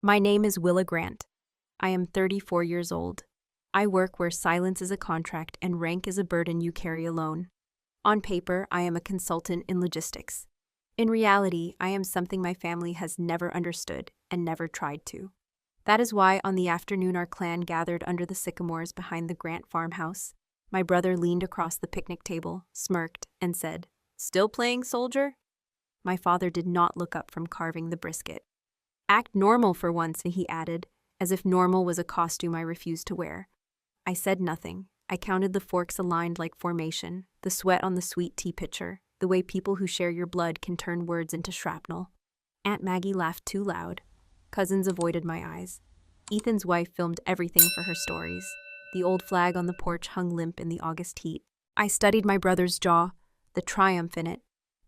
My name is Willa Grant. I am 34 years old. I work where silence is a contract and rank is a burden you carry alone. On paper, I am a consultant in logistics. In reality, I am something my family has never understood and never tried to. That is why on the afternoon our clan gathered under the sycamores behind the Grant farmhouse, my brother leaned across the picnic table, smirked, and said, "Still playing soldier?" My father did not look up from carving the brisket. "Act normal for once," he added, as if normal was a costume I refused to wear. I said nothing. I counted the forks aligned like formation, the sweat on the sweet tea pitcher, the way people who share your blood can turn words into shrapnel. Aunt Maggie laughed too loud. Cousins avoided my eyes. Ethan's wife filmed everything for her stories. The old flag on the porch hung limp in the August heat. I studied my brother's jaw, the triumph in it,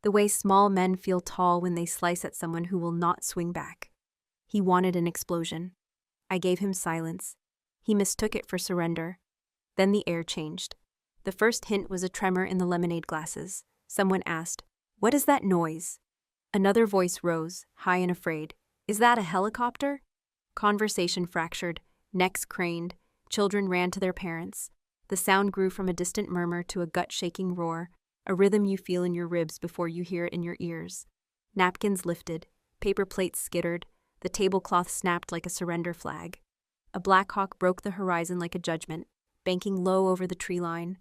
the way small men feel tall when they slice at someone who will not swing back. He wanted an explosion. I gave him silence. He mistook it for surrender. Then the air changed. The first hint was a tremor in the lemonade glasses. Someone asked, "What is that noise?" Another voice rose, high and afraid. "Is that a helicopter?" Conversation fractured, necks craned, children ran to their parents. The sound grew from a distant murmur to a gut-shaking roar, a rhythm you feel in your ribs before you hear it in your ears. Napkins lifted, paper plates skittered, the tablecloth snapped like a surrender flag. A Black Hawk broke the horizon like a judgment, banking low over the tree line,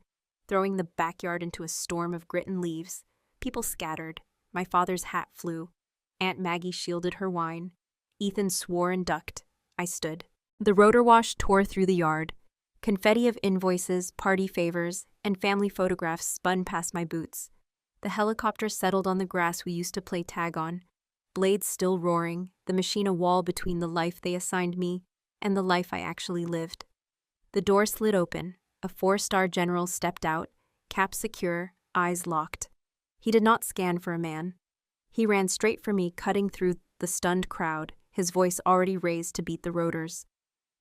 throwing the backyard into a storm of grit and leaves. People scattered. My father's hat flew. Aunt Maggie shielded her wine. Ethan swore and ducked. I stood. The rotor wash tore through the yard. Confetti of invoices, party favors, and family photographs spun past my boots. The helicopter settled on the grass we used to play tag on, blades still roaring, the machine a wall between the life they assigned me and the life I actually lived. The door slid open. A 4-star general stepped out, cap secure, eyes locked. He did not scan for a man. He ran straight for me, cutting through the stunned crowd, his voice already raised to beat the rotors.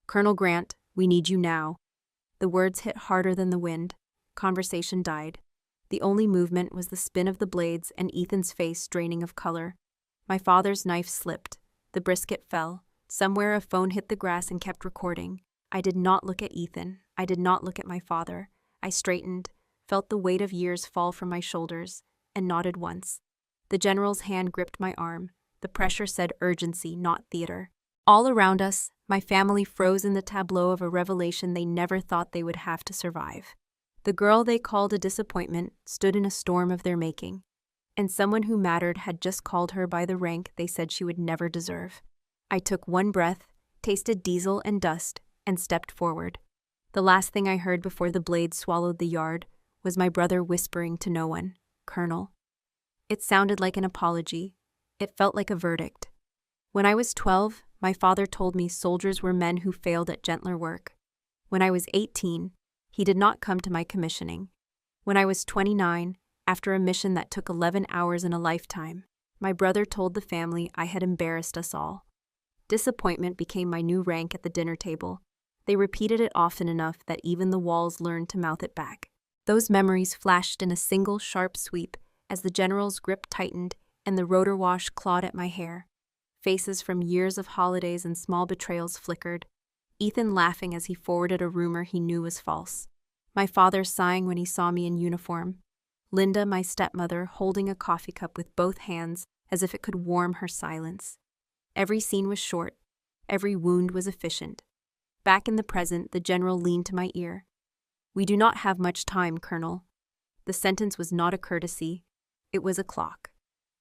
"Colonel Grant, we need you now." The words hit harder than the wind. Conversation died. The only movement was the spin of the blades and Ethan's face draining of color. My father's knife slipped. The brisket fell. Somewhere a phone hit the grass and kept recording. I did not look at Ethan. I did not look at my father. I straightened, felt the weight of years fall from my shoulders, and nodded once. The general's hand gripped my arm. The pressure said urgency, not theater. All around us, my family froze in the tableau of a revelation they never thought they would have to survive. The girl they called a disappointment stood in a storm of their making, and someone who mattered had just called her by the rank they said she would never deserve. I took one breath, tasted diesel and dust, and stepped forward. The last thing I heard before the blade swallowed the yard was my brother whispering to no one, "Colonel." It sounded like an apology. It felt like a verdict. When I was 12, my father told me soldiers were men who failed at gentler work. When I was 18, he did not come to my commissioning. When I was 29, after a mission that took 11 hours in a lifetime, my brother told the family I had embarrassed us all. Disappointment became my new rank at the dinner table. They repeated it often enough that even the walls learned to mouth it back. Those memories flashed in a single sharp sweep as the general's grip tightened and the rotor wash clawed at my hair. Faces from years of holidays and small betrayals flickered. Ethan laughing as he forwarded a rumor he knew was false. My father sighing when he saw me in uniform. Linda, my stepmother, holding a coffee cup with both hands as if it could warm her silence. Every scene was short. Every wound was efficient. Back in the present, the general leaned to my ear. "We do not have much time, Colonel." The sentence was not a courtesy. It was a clock.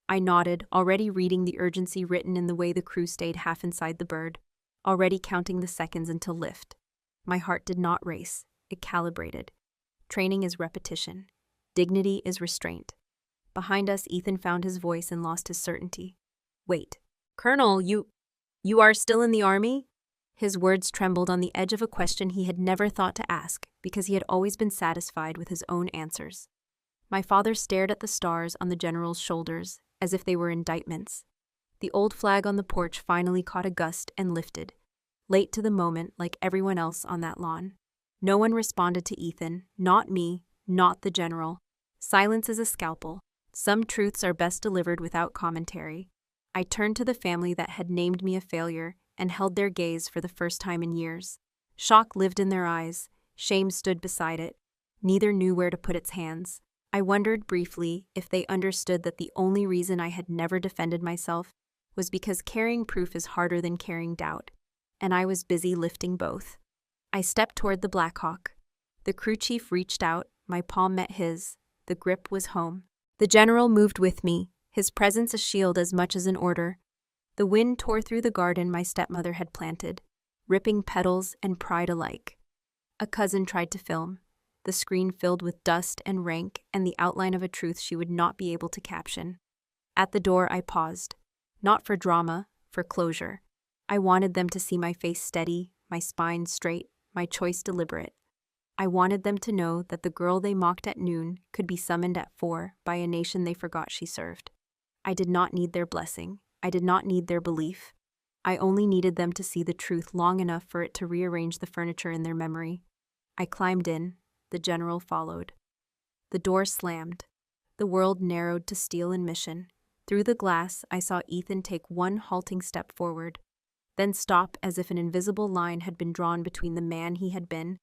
I nodded, already reading the urgency written in the way the crew stayed half inside the bird, already counting the seconds until lift. My heart did not race. It calibrated. Training is repetition. Dignity is restraint. Behind us, Ethan found his voice and lost his certainty. "Wait. Colonel, you are still in the army?" His words trembled on the edge of a question he had never thought to ask because he had always been satisfied with his own answers. My father stared at the stars on the general's shoulders as if they were indictments. The old flag on the porch finally caught a gust and lifted, late to the moment like everyone else on that lawn. No one responded to Ethan, not me, not the general. Silence is a scalpel. Some truths are best delivered without commentary. I turned to the family that had named me a failure and held their gaze for the first time in years. Shock lived in their eyes, shame stood beside it. Neither knew where to put its hands. I wondered briefly if they understood that the only reason I had never defended myself was because carrying proof is harder than carrying doubt, and I was busy lifting both. I stepped toward the Black Hawk. The crew chief reached out, my palm met his. The grip was home. The general moved with me, his presence a shield as much as an order. The wind tore through the garden my stepmother had planted, ripping petals and pride alike. A cousin tried to film, the screen filled with dust and rank and the outline of a truth she would not be able to caption. At the door I paused, not for drama, for closure. I wanted them to see my face steady, my spine straight, my choice deliberate. I wanted them to know that the girl they mocked at noon could be summoned at 4 by a nation they forgot she served. I did not need their blessing. I did not need their belief. I only needed them to see the truth long enough for it to rearrange the furniture in their memory. I climbed in. The general followed. The door slammed. The world narrowed to steel and mission. Through the glass, I saw Ethan take one halting step forward, then stop as if an invisible line had been drawn between the man he had been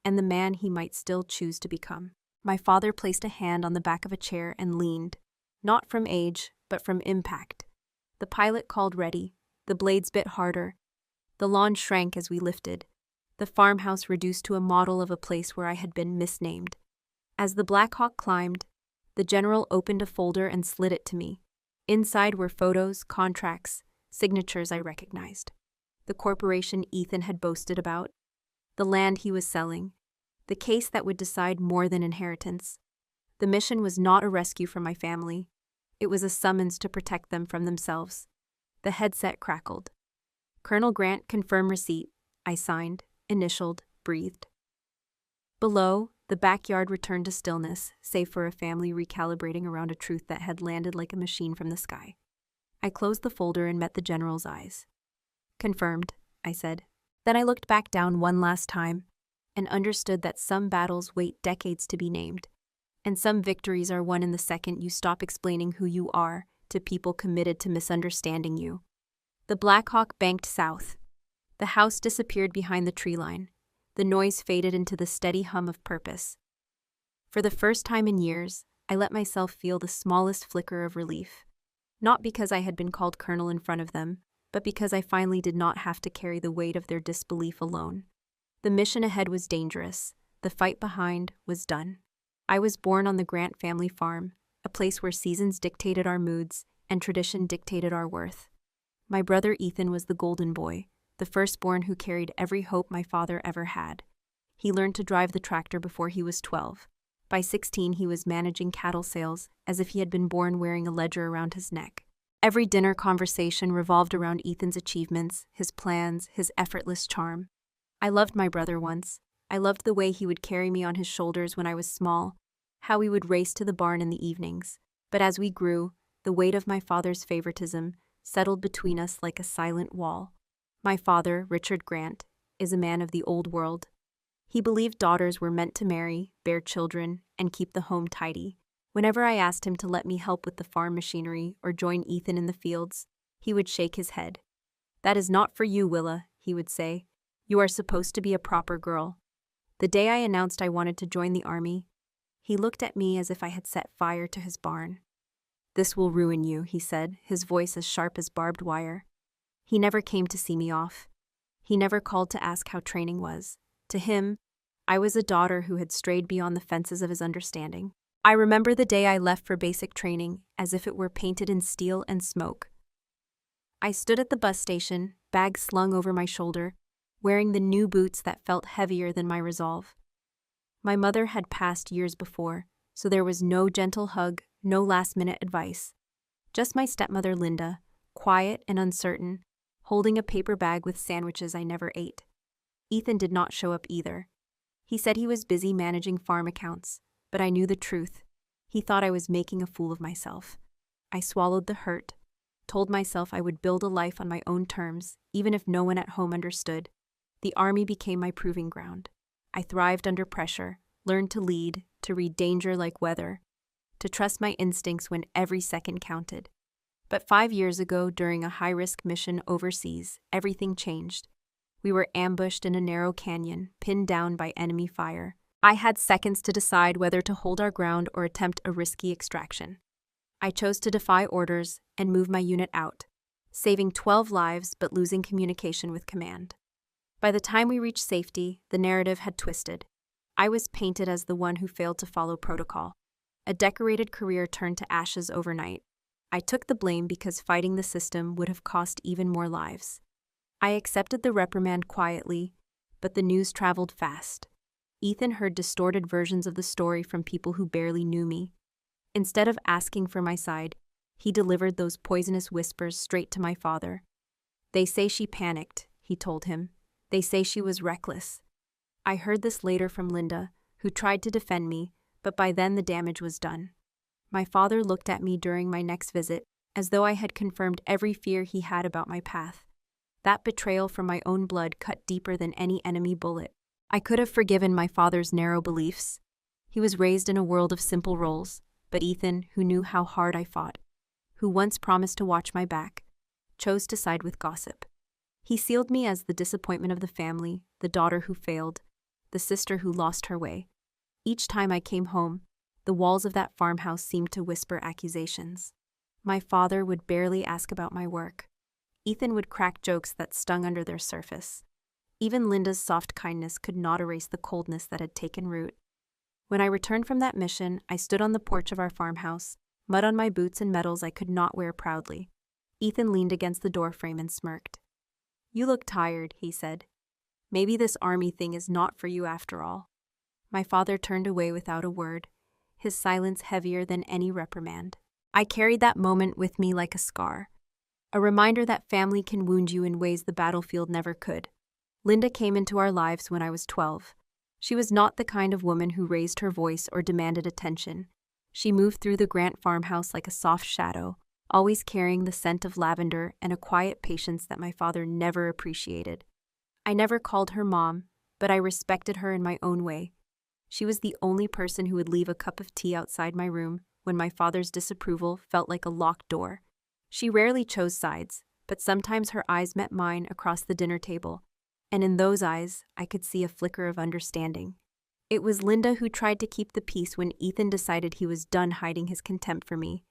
and the man he might still choose to become. My father placed a hand on the back of a chair and leaned, not from age, but from impact. The pilot called ready. The blades bit harder. The lawn shrank as we lifted. The farmhouse reduced to a model of a place where I had been misnamed. As the Black Hawk climbed, the general opened a folder and slid it to me. Inside were photos, contracts, signatures I recognized. The corporation Ethan had boasted about, the land he was selling, the case that would decide more than inheritance. The mission was not a rescue for my family. It was a summons to protect them from themselves. The headset crackled. Colonel Grant, confirm receipt. I signed, initialed, breathed. Below, the backyard returned to stillness, save for a family recalibrating around a truth that had landed like a machine from the sky. I closed the folder and met the general's eyes. Confirmed, I said. Then I looked back down one last time and understood that some battles wait decades to be named, and some victories are won in the second you stop explaining who you are to people committed to misunderstanding you. The Black Hawk banked south. The house disappeared behind the tree line. The noise faded into the steady hum of purpose. For the first time in years, I let myself feel the smallest flicker of relief. Not because I had been called colonel in front of them, but because I finally did not have to carry the weight of their disbelief alone. The mission ahead was dangerous. The fight behind was done. I was born on the Grant family farm, a place where seasons dictated our moods and tradition dictated our worth. My brother Ethan was the golden boy, the firstborn who carried every hope my father ever had. He learned to drive the tractor before he was 12. By 16, he was managing cattle sales as if he had been born wearing a ledger around his neck. Every dinner conversation revolved around Ethan's achievements, his plans, his effortless charm. I loved my brother once. I loved the way he would carry me on his shoulders when I was small, how we would race to the barn in the evenings. But as we grew, the weight of my father's favoritism settled between us like a silent wall. My father, Richard Grant, is a man of the old world. He believed daughters were meant to marry, bear children, and keep the home tidy. Whenever I asked him to let me help with the farm machinery or join Ethan in the fields, he would shake his head. "That is not for you, Willa," he would say. "You are supposed to be a proper girl." The day I announced I wanted to join the army, he looked at me as if I had set fire to his barn. "This will ruin you," he said, his voice as sharp as barbed wire. He never came to see me off. He never called to ask how training was. To him, I was a daughter who had strayed beyond the fences of his understanding. I remember the day I left for basic training as if it were painted in steel and smoke. I stood at the bus station, bag slung over my shoulder, wearing the new boots that felt heavier than my resolve. My mother had passed years before, so there was no gentle hug, no last-minute advice. Just my stepmother Linda, quiet and uncertain, holding a paper bag with sandwiches I never ate. Ethan did not show up either. He said he was busy managing farm accounts, but I knew the truth. He thought I was making a fool of myself. I swallowed the hurt, told myself I would build a life on my own terms, even if no one at home understood. The army became my proving ground. I thrived under pressure, learned to lead, to read danger like weather, to trust my instincts when every second counted. But 5 years ago, during a high-risk mission overseas, everything changed. We were ambushed in a narrow canyon, pinned down by enemy fire. I had seconds to decide whether to hold our ground or attempt a risky extraction. I chose to defy orders and move my unit out, saving 12 lives but losing communication with command. By the time we reached safety, the narrative had twisted. I was painted as the one who failed to follow protocol. A decorated career turned to ashes overnight. I took the blame because fighting the system would have cost even more lives. I accepted the reprimand quietly, but the news traveled fast. Ethan heard distorted versions of the story from people who barely knew me. Instead of asking for my side, he delivered those poisonous whispers straight to my father. "They say she panicked," he told him. "They say she was reckless." I heard this later from Linda, who tried to defend me, but by then the damage was done. My father looked at me during my next visit, as though I had confirmed every fear he had about my path. That betrayal from my own blood cut deeper than any enemy bullet. I could have forgiven my father's narrow beliefs. He was raised in a world of simple roles, but Ethan, who knew how hard I fought, who once promised to watch my back, chose to side with gossip. He sealed me as the disappointment of the family, the daughter who failed, the sister who lost her way. Each time I came home, the walls of that farmhouse seemed to whisper accusations. My father would barely ask about my work. Ethan would crack jokes that stung under their surface. Even Linda's soft kindness could not erase the coldness that had taken root. When I returned from that mission, I stood on the porch of our farmhouse, mud on my boots and medals I could not wear proudly. Ethan leaned against the doorframe and smirked. "You look tired," he said. "Maybe this army thing is not for you after all." My father turned away without a word, his silence heavier than any reprimand. I carried that moment with me like a scar, a reminder that family can wound you in ways the battlefield never could. Linda came into our lives when I was 12. She was not the kind of woman who raised her voice or demanded attention. She moved through the Grant farmhouse like a soft shadow, always carrying the scent of lavender and a quiet patience that my father never appreciated. I never called her mom, but I respected her in my own way. She was the only person who would leave a cup of tea outside my room when my father's disapproval felt like a locked door. She rarely chose sides, but sometimes her eyes met mine across the dinner table, and in those eyes I could see a flicker of understanding. It was Linda who tried to keep the peace when Ethan decided he was done hiding his contempt for me.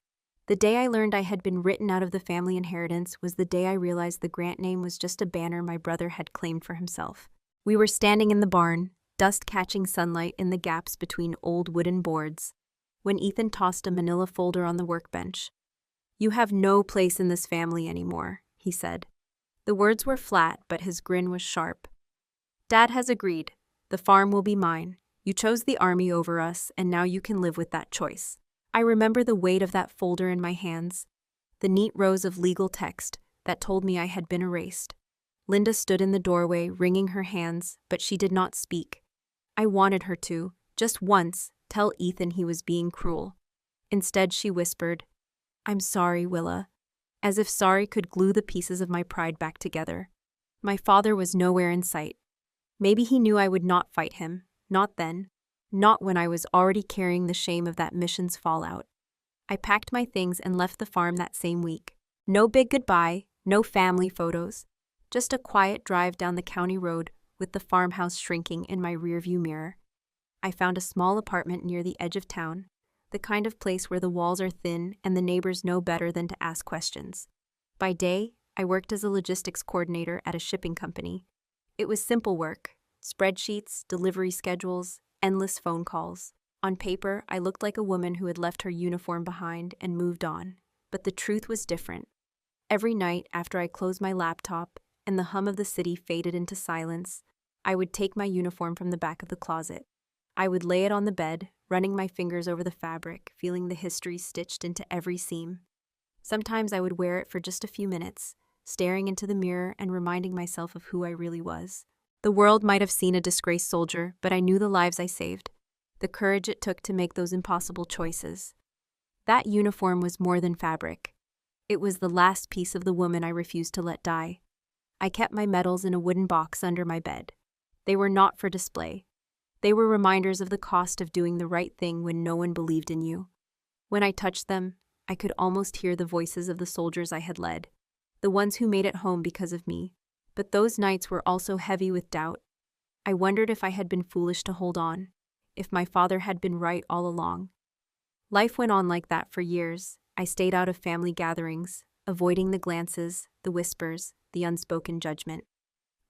The day I learned I had been written out of the family inheritance was the day I realized the Grant name was just a banner my brother had claimed for himself. We were standing in the barn, dust catching sunlight in the gaps between old wooden boards, when Ethan tossed a manila folder on the workbench. "You have no place in this family anymore," he said. The words were flat, but his grin was sharp. "Dad has agreed. The farm will be mine. You chose the army over us, and now you can live with that choice." I remember the weight of that folder in my hands, the neat rows of legal text that told me I had been erased. Linda stood in the doorway, wringing her hands, but she did not speak. I wanted her to, just once, tell Ethan he was being cruel. Instead, she whispered, "I'm sorry, Willa," as if sorry could glue the pieces of my pride back together. My father was nowhere in sight. Maybe he knew I would not fight him, not then. Not when I was already carrying the shame of that mission's fallout. I packed my things and left the farm that same week. No big goodbye, no family photos, just a quiet drive down the county road with the farmhouse shrinking in my rearview mirror. I found a small apartment near the edge of town, the kind of place where the walls are thin and the neighbors know better than to ask questions. By day, I worked as a logistics coordinator at a shipping company. It was simple work: spreadsheets, delivery schedules, endless phone calls. On paper, I looked like a woman who had left her uniform behind and moved on, but the truth was different. Every night, after I closed my laptop and the hum of the city faded into silence, I would take my uniform from the back of the closet. I would lay it on the bed, running my fingers over the fabric, feeling the history stitched into every seam. Sometimes I would wear it for just a few minutes, staring into the mirror and reminding myself of who I really was. The world might have seen a disgraced soldier, but I knew the lives I saved, the courage it took to make those impossible choices. That uniform was more than fabric. It was the last piece of the woman I refused to let die. I kept my medals in a wooden box under my bed. They were not for display. They were reminders of the cost of doing the right thing when no one believed in you. When I touched them, I could almost hear the voices of the soldiers I had led, the ones who made it home because of me. But those nights were also heavy with doubt. I wondered if I had been foolish to hold on, if my father had been right all along. Life went on like that for years. I stayed out of family gatherings, avoiding the glances, the whispers, the unspoken judgment.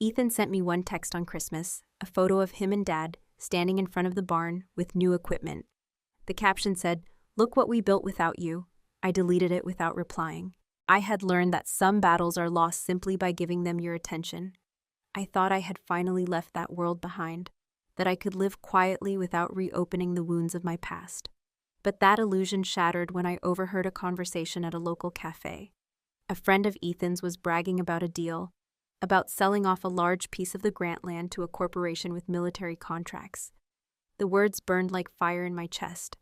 Ethan sent me one text on Christmas, a photo of him and Dad standing in front of the barn with new equipment. The caption said, "Look what we built without you." I deleted it without replying. I had learned that some battles are lost simply by giving them your attention. I thought I had finally left that world behind, that I could live quietly without reopening the wounds of my past. But that illusion shattered when I overheard a conversation at a local cafe. A friend of Ethan's was bragging about a deal, about selling off a large piece of the Grant land to a corporation with military contracts. The words burned like fire in my chest.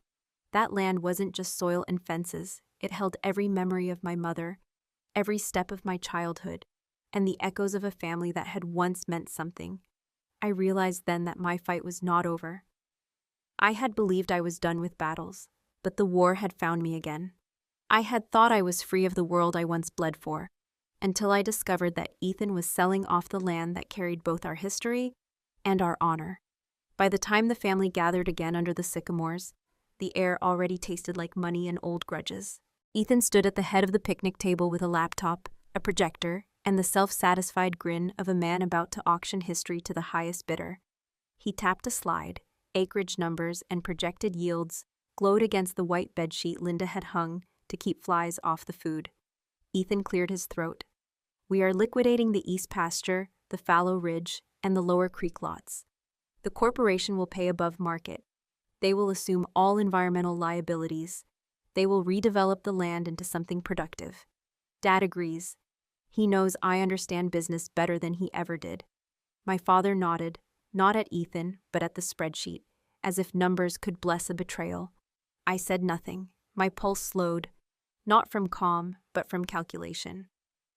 That land wasn't just soil and fences, it held every memory of my mother, every step of my childhood, and the echoes of a family that had once meant something. I realized then that my fight was not over. I had believed I was done with battles, but the war had found me again. I had thought I was free of the world I once bled for, until I discovered that Ethan was selling off the land that carried both our history and our honor. By the time the family gathered again under the sycamores, the air already tasted like money and old grudges. Ethan stood at the head of the picnic table with a laptop, a projector, and the self-satisfied grin of a man about to auction history to the highest bidder. He tapped a slide, acreage numbers and projected yields glowed against the white bedsheet Linda had hung to keep flies off the food. Ethan cleared his throat. "We are liquidating the East Pasture, the Fallow Ridge, and the Lower Creek lots. The corporation will pay above market. They will assume all environmental liabilities. They will redevelop the land into something productive." Dad agrees. He knows I understand business better than he ever did. My father nodded, not at Ethan, but at the spreadsheet, as if numbers could bless a betrayal. I said nothing. My pulse slowed, not from calm, but from calculation.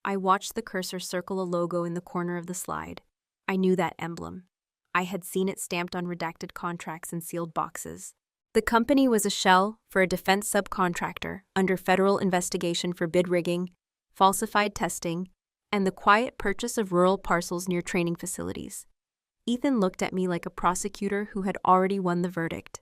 I watched the cursor circle a logo in the corner of the slide. I knew that emblem. I had seen it stamped on redacted contracts and sealed boxes. The company was a shell for a defense subcontractor under federal investigation for bid rigging, falsified testing, and the quiet purchase of rural parcels near training facilities. Ethan looked at me like a prosecutor who had already won the verdict.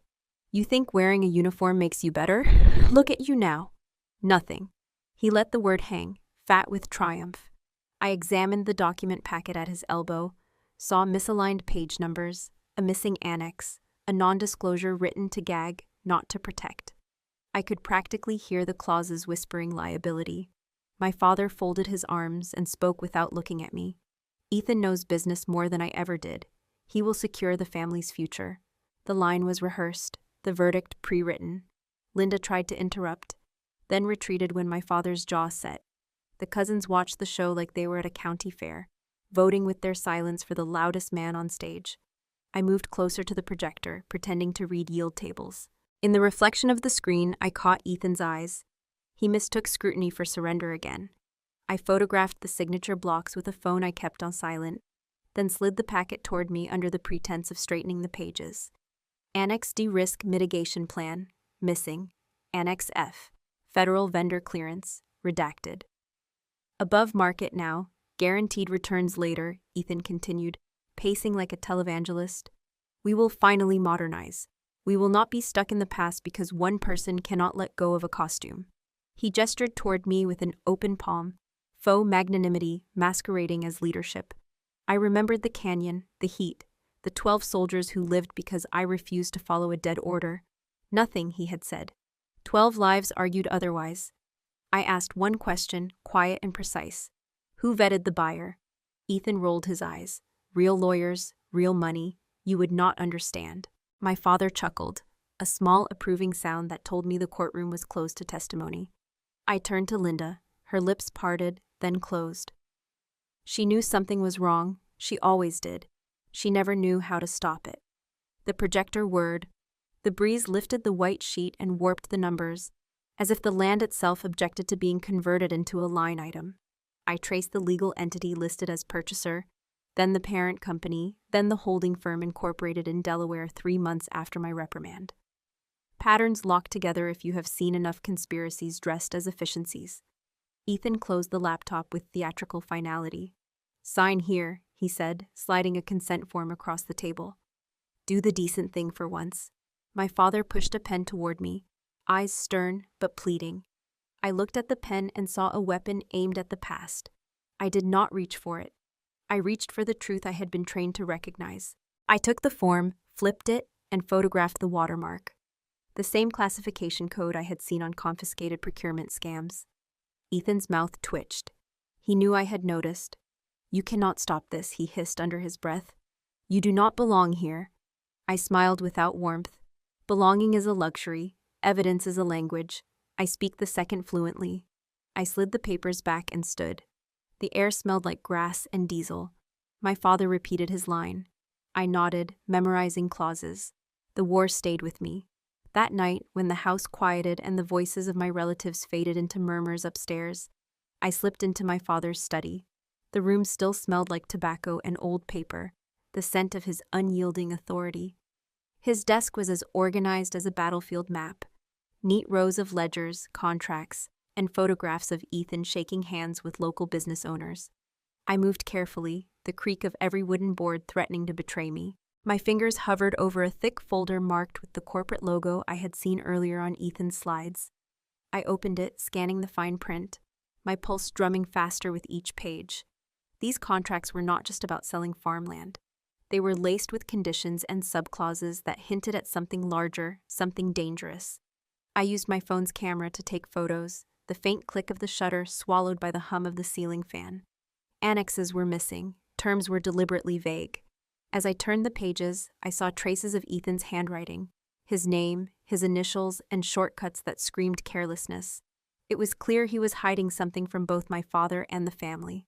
"You think wearing a uniform makes you better? Look at you now." Nothing. He let the word hang, fat with triumph. I examined the document packet at his elbow, saw misaligned page numbers, a missing annex, a non-disclosure written to gag, not to protect. I could practically hear the clauses whispering liability. My father folded his arms and spoke without looking at me. "Ethan knows business more than I ever did. He will secure the family's future." The line was rehearsed, the verdict pre-written. Linda tried to interrupt, then retreated when my father's jaw set. The cousins watched the show like they were at a county fair, voting with their silence for the loudest man on stage. I moved closer to the projector, pretending to read yield tables. In the reflection of the screen, I caught Ethan's eyes. He mistook scrutiny for surrender again. I photographed the signature blocks with a phone I kept on silent, then slid the packet toward me under the pretense of straightening the pages. Annex D Risk Mitigation Plan, missing. Annex F, Federal Vendor Clearance, redacted. Above market now, guaranteed returns later, Ethan continued, pacing like a televangelist. "We will finally modernize. We will not be stuck in the past because one person cannot let go of a costume." He gestured toward me with an open palm, faux magnanimity masquerading as leadership. I remembered the canyon, the heat, the 12 soldiers who lived because I refused to follow a dead order. "Nothing," he had said. 12 lives argued otherwise. I asked one question, quiet and precise. "Who vetted the buyer?" Ethan rolled his eyes. "Real lawyers, real money. You would not understand." My father chuckled, a small approving sound that told me the courtroom was closed to testimony. I turned to Linda, her lips parted, then closed. She knew something was wrong. She always did. She never knew how to stop it. The projector whirred. The breeze lifted the white sheet and warped the numbers, as if the land itself objected to being converted into a line item. I traced the legal entity listed as purchaser, then the parent company, then the holding firm incorporated in Delaware 3 months after my reprimand. Patterns lock together if you have seen enough conspiracies dressed as efficiencies. Ethan closed the laptop with theatrical finality. "Sign here," he said, sliding a consent form across the table. "Do the decent thing for once." My father pushed a pen toward me, eyes stern but pleading. I looked at the pen and saw a weapon aimed at the past. I did not reach for it. I reached for the truth I had been trained to recognize. I took the form, flipped it, and photographed the watermark. The same classification code I had seen on confiscated procurement scams. Ethan's mouth twitched. He knew I had noticed. "You cannot stop this," he hissed under his breath. "You do not belong here." I smiled without warmth. Belonging is a luxury. Evidence is a language. I speak the second fluently. I slid the papers back and stood. The air smelled like grass and diesel. My father repeated his line. I nodded, memorizing clauses. The war stayed with me. That night, when the house quieted and the voices of my relatives faded into murmurs upstairs, I slipped into my father's study. The room still smelled like tobacco and old paper, the scent of his unyielding authority. His desk was as organized as a battlefield map. Neat rows of ledgers, contracts, and photographs of Ethan shaking hands with local business owners. I moved carefully, the creak of every wooden board threatening to betray me. My fingers hovered over a thick folder marked with the corporate logo I had seen earlier on Ethan's slides. I opened it, scanning the fine print, my pulse drumming faster with each page. These contracts were not just about selling farmland. They were laced with conditions and subclauses that hinted at something larger, something dangerous. I used my phone's camera to take photos, the faint click of the shutter swallowed by the hum of the ceiling fan. Annexes were missing, terms were deliberately vague. As I turned the pages, I saw traces of Ethan's handwriting, his name, his initials, and shortcuts that screamed carelessness. It was clear he was hiding something from both my father and the family.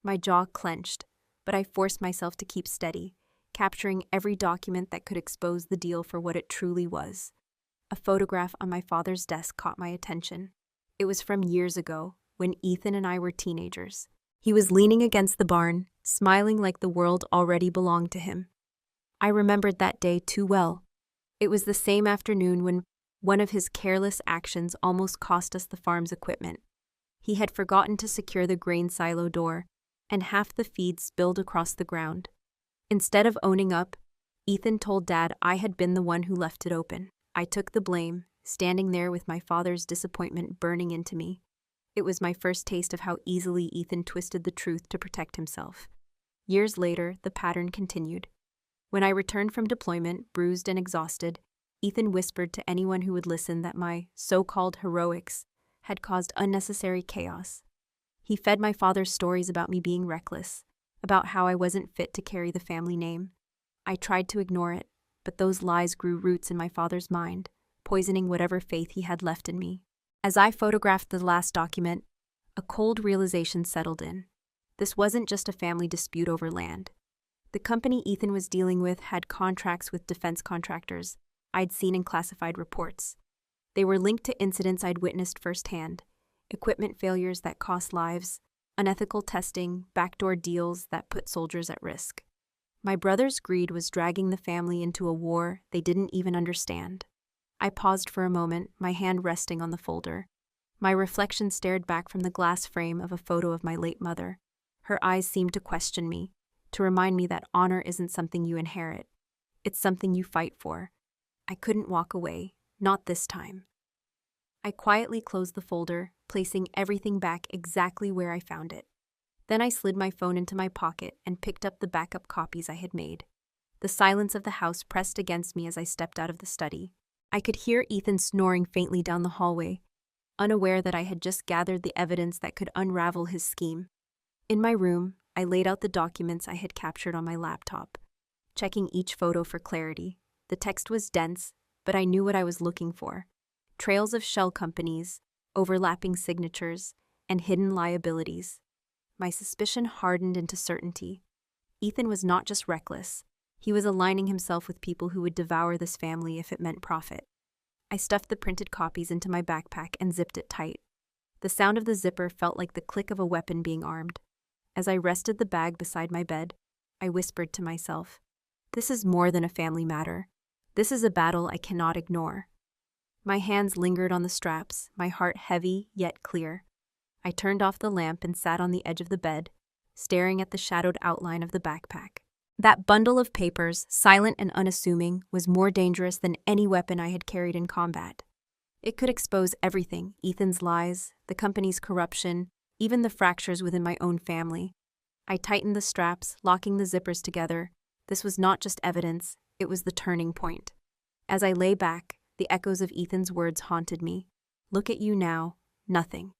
My jaw clenched, but I forced myself to keep steady, capturing every document that could expose the deal for what it truly was. A photograph on my father's desk caught my attention. It was from years ago, when Ethan and I were teenagers. He was leaning against the barn, smiling like the world already belonged to him. I remembered that day too well. It was the same afternoon when one of his careless actions almost cost us the farm's equipment. He had forgotten to secure the grain silo door, and half the feed spilled across the ground. Instead of owning up, Ethan told Dad I had been the one who left it open. I took the blame, standing there with my father's disappointment burning into me. It was my first taste of how easily Ethan twisted the truth to protect himself. Years later, the pattern continued. When I returned from deployment, bruised and exhausted, Ethan whispered to anyone who would listen that my so-called heroics had caused unnecessary chaos. He fed my father's stories about me being reckless, about how I wasn't fit to carry the family name. I tried to ignore it, but those lies grew roots in my father's mind, poisoning whatever faith he had left in me. As I photographed the last document, a cold realization settled in. This wasn't just a family dispute over land. The company Ethan was dealing with had contracts with defense contractors I'd seen in classified reports. They were linked to incidents I'd witnessed firsthand, equipment failures that cost lives, unethical testing, backdoor deals that put soldiers at risk. My brother's greed was dragging the family into a war they didn't even understand. I paused for a moment, my hand resting on the folder. My reflection stared back from the glass frame of a photo of my late mother. Her eyes seemed to question me, to remind me that honor isn't something you inherit. It's something you fight for. I couldn't walk away, not this time. I quietly closed the folder, placing everything back exactly where I found it. Then I slid my phone into my pocket and picked up the backup copies I had made. The silence of the house pressed against me as I stepped out of the study. I could hear Ethan snoring faintly down the hallway, unaware that I had just gathered the evidence that could unravel his scheme. In my room, I laid out the documents I had captured on my laptop, checking each photo for clarity. The text was dense, but I knew what I was looking for. Trails of shell companies, overlapping signatures, and hidden liabilities. My suspicion hardened into certainty. Ethan was not just reckless. He was aligning himself with people who would devour this family if it meant profit. I stuffed the printed copies into my backpack and zipped it tight. The sound of the zipper felt like the click of a weapon being armed. As I rested the bag beside my bed, I whispered to myself, "This is more than a family matter. This is a battle I cannot ignore." My hands lingered on the straps, my heart heavy yet clear. I turned off the lamp and sat on the edge of the bed, staring at the shadowed outline of the backpack. That bundle of papers, silent and unassuming, was more dangerous than any weapon I had carried in combat. It could expose everything: Ethan's lies, the company's corruption, even the fractures within my own family. I tightened the straps, locking the zippers together. This was not just evidence, it was the turning point. As I lay back, the echoes of Ethan's words haunted me. Look at you now, nothing.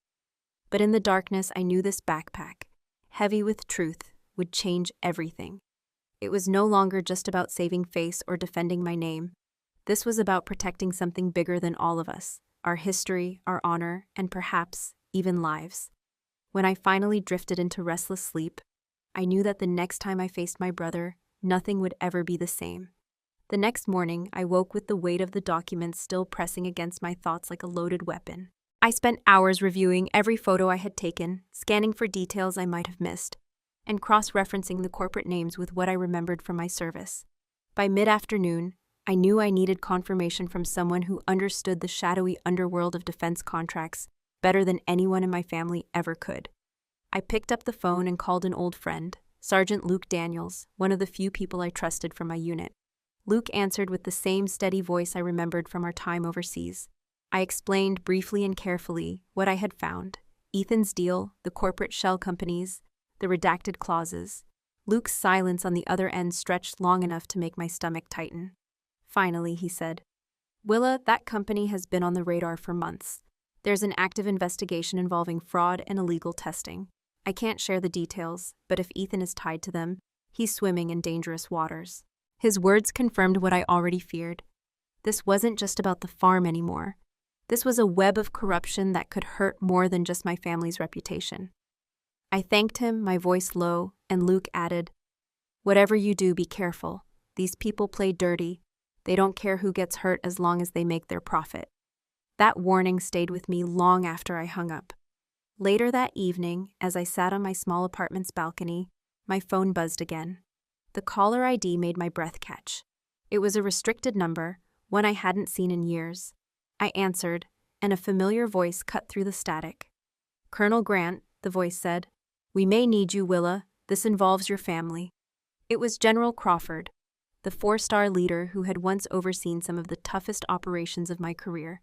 But in the darkness, I knew this backpack, heavy with truth, would change everything. It was no longer just about saving face or defending my name. This was about protecting something bigger than all of us: our history, our honor, and perhaps even lives. When I finally drifted into restless sleep, I knew that the next time I faced my brother, nothing would ever be the same. The next morning, I woke with the weight of the documents still pressing against my thoughts like a loaded weapon. I spent hours reviewing every photo I had taken, scanning for details I might have missed, and cross-referencing the corporate names with what I remembered from my service. By mid-afternoon, I knew I needed confirmation from someone who understood the shadowy underworld of defense contracts better than anyone in my family ever could. I picked up the phone and called an old friend, Sergeant Luke Daniels, one of the few people I trusted from my unit. Luke answered with the same steady voice I remembered from our time overseas. I explained briefly and carefully what I had found: Ethan's deal, the corporate shell companies, the redacted clauses. Luke's silence on the other end stretched long enough to make my stomach tighten. Finally, he said, "Willa, that company has been on the radar for months. There's an active investigation involving fraud and illegal testing. I can't share the details, but if Ethan is tied to them, he's swimming in dangerous waters." His words confirmed what I already feared. This wasn't just about the farm anymore. This was a web of corruption that could hurt more than just my family's reputation. I thanked him, my voice low, and Luke added, "Whatever you do, be careful. These people play dirty. They don't care who gets hurt as long as they make their profit." That warning stayed with me long after I hung up. Later that evening, as I sat on my small apartment's balcony, my phone buzzed again. The caller ID made my breath catch. It was a restricted number, one I hadn't seen in years. I answered, and a familiar voice cut through the static. "Colonel Grant," the voice said. "We may need you, Willa. This involves your family." It was General Crawford, the 4-star leader who had once overseen some of the toughest operations of my career.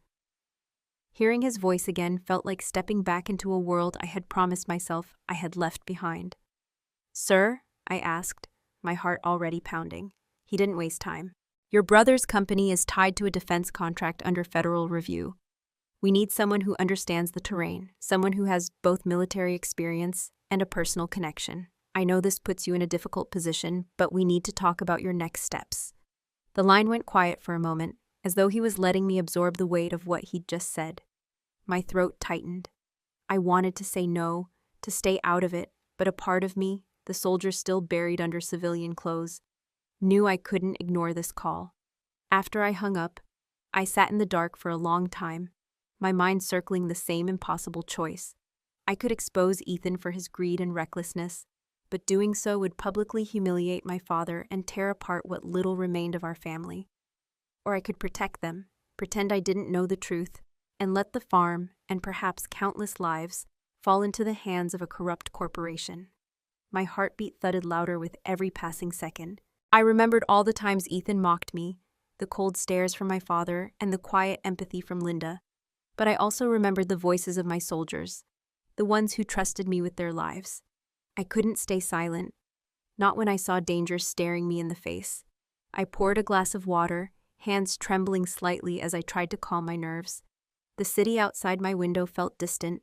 Hearing his voice again felt like stepping back into a world I had promised myself I had left behind. "Sir?" I asked, my heart already pounding. He didn't waste time. "Your brother's company is tied to a defense contract under federal review. We need someone who understands the terrain, someone who has both military experience and a personal connection. I know this puts you in a difficult position, but we need to talk about your next steps." The line went quiet for a moment, as though he was letting me absorb the weight of what he'd just said. My throat tightened. I wanted to say no, to stay out of it, but a part of me, the soldier still buried under civilian clothes, knew I couldn't ignore this call. After I hung up, I sat in the dark for a long time, my mind circling the same impossible choice. I could expose Ethan for his greed and recklessness, but doing so would publicly humiliate my father and tear apart what little remained of our family. Or I could protect them, pretend I didn't know the truth, and let the farm, and perhaps countless lives, fall into the hands of a corrupt corporation. My heartbeat thudded louder with every passing second. I remembered all the times Ethan mocked me, the cold stares from my father, and the quiet empathy from Linda. But I also remembered the voices of my soldiers, the ones who trusted me with their lives. I couldn't stay silent, not when I saw danger staring me in the face. I poured a glass of water, hands trembling slightly as I tried to calm my nerves. The city outside my window felt distant,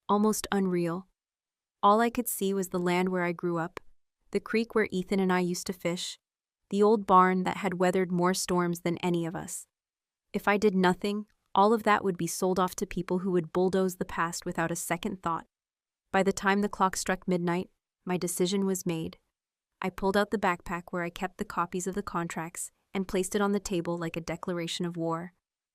almost unreal. All I could see was the land where I grew up, the creek where Ethan and I used to fish, the old barn that had weathered more storms than any of us. If I did nothing, all of that would be sold off to people who would bulldoze the past without a second thought. By the time the clock struck midnight, my decision was made. I pulled out the backpack where I kept the copies of the contracts and placed it on the table like a declaration of war.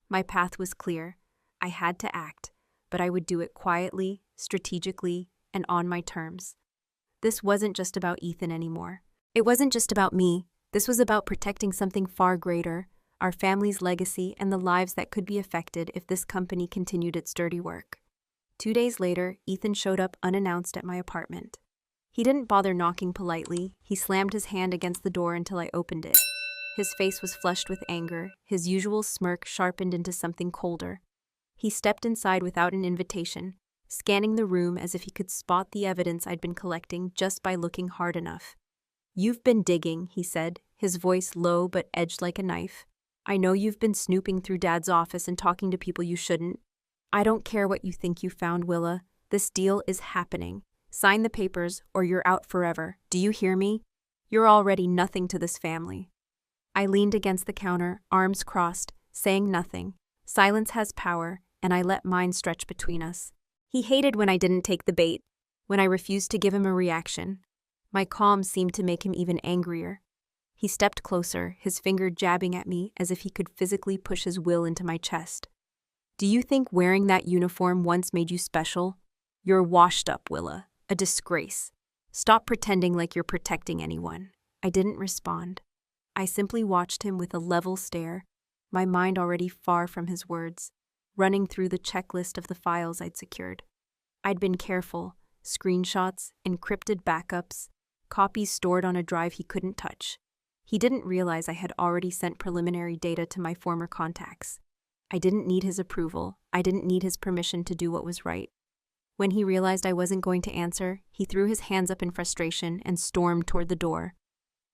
My path was clear. I had to act, but I would do it quietly, strategically, and on my terms. This wasn't just about Ethan anymore. It wasn't just about me. This was about protecting something far greater, our family's legacy, and the lives that could be affected if this company continued its dirty work. 2 days later, Ethan showed up unannounced at my apartment. He didn't bother knocking politely. He slammed his hand against the door until I opened it. His face was flushed with anger, his usual smirk sharpened into something colder. He stepped inside without an invitation, scanning the room as if he could spot the evidence I'd been collecting just by looking hard enough. "You've been digging," he said, his voice low but edged like a knife. "I know you've been snooping through Dad's office and talking to people you shouldn't. I don't care what you think you found, Willa. This deal is happening. Sign the papers or you're out forever. Do you hear me? You're already nothing to this family." I leaned against the counter, arms crossed, saying nothing. Silence has power, and I let mine stretch between us. He hated when I didn't take the bait, when I refused to give him a reaction. My calm seemed to make him even angrier. He stepped closer, his finger jabbing at me as if he could physically push his will into my chest. "Do you think wearing that uniform once made you special? You're washed up, Willa. A disgrace. Stop pretending like you're protecting anyone." I didn't respond. I simply watched him with a level stare, my mind already far from his words, running through the checklist of the files I'd secured. I'd been careful: screenshots, encrypted backups, copies stored on a drive he couldn't touch. He didn't realize I had already sent preliminary data to my former contacts. I didn't need his approval. I didn't need his permission to do what was right. When he realized I wasn't going to answer, he threw his hands up in frustration and stormed toward the door.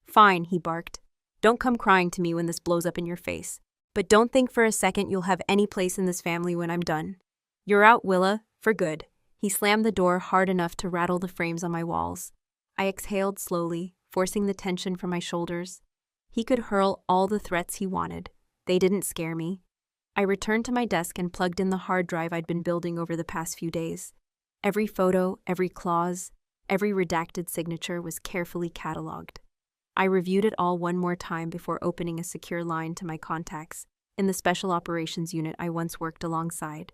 "Fine," he barked. "Don't come crying to me when this blows up in your face. But don't think for a second you'll have any place in this family when I'm done. You're out, Willa, for good." He slammed the door hard enough to rattle the frames on my walls. I exhaled slowly, forcing the tension from my shoulders. He could hurl all the threats he wanted. They didn't scare me. I returned to my desk and plugged in the hard drive I'd been building over the past few days. Every photo, every clause, every redacted signature was carefully cataloged. I reviewed it all one more time before opening a secure line to my contacts in the Special Operations Unit I once worked alongside.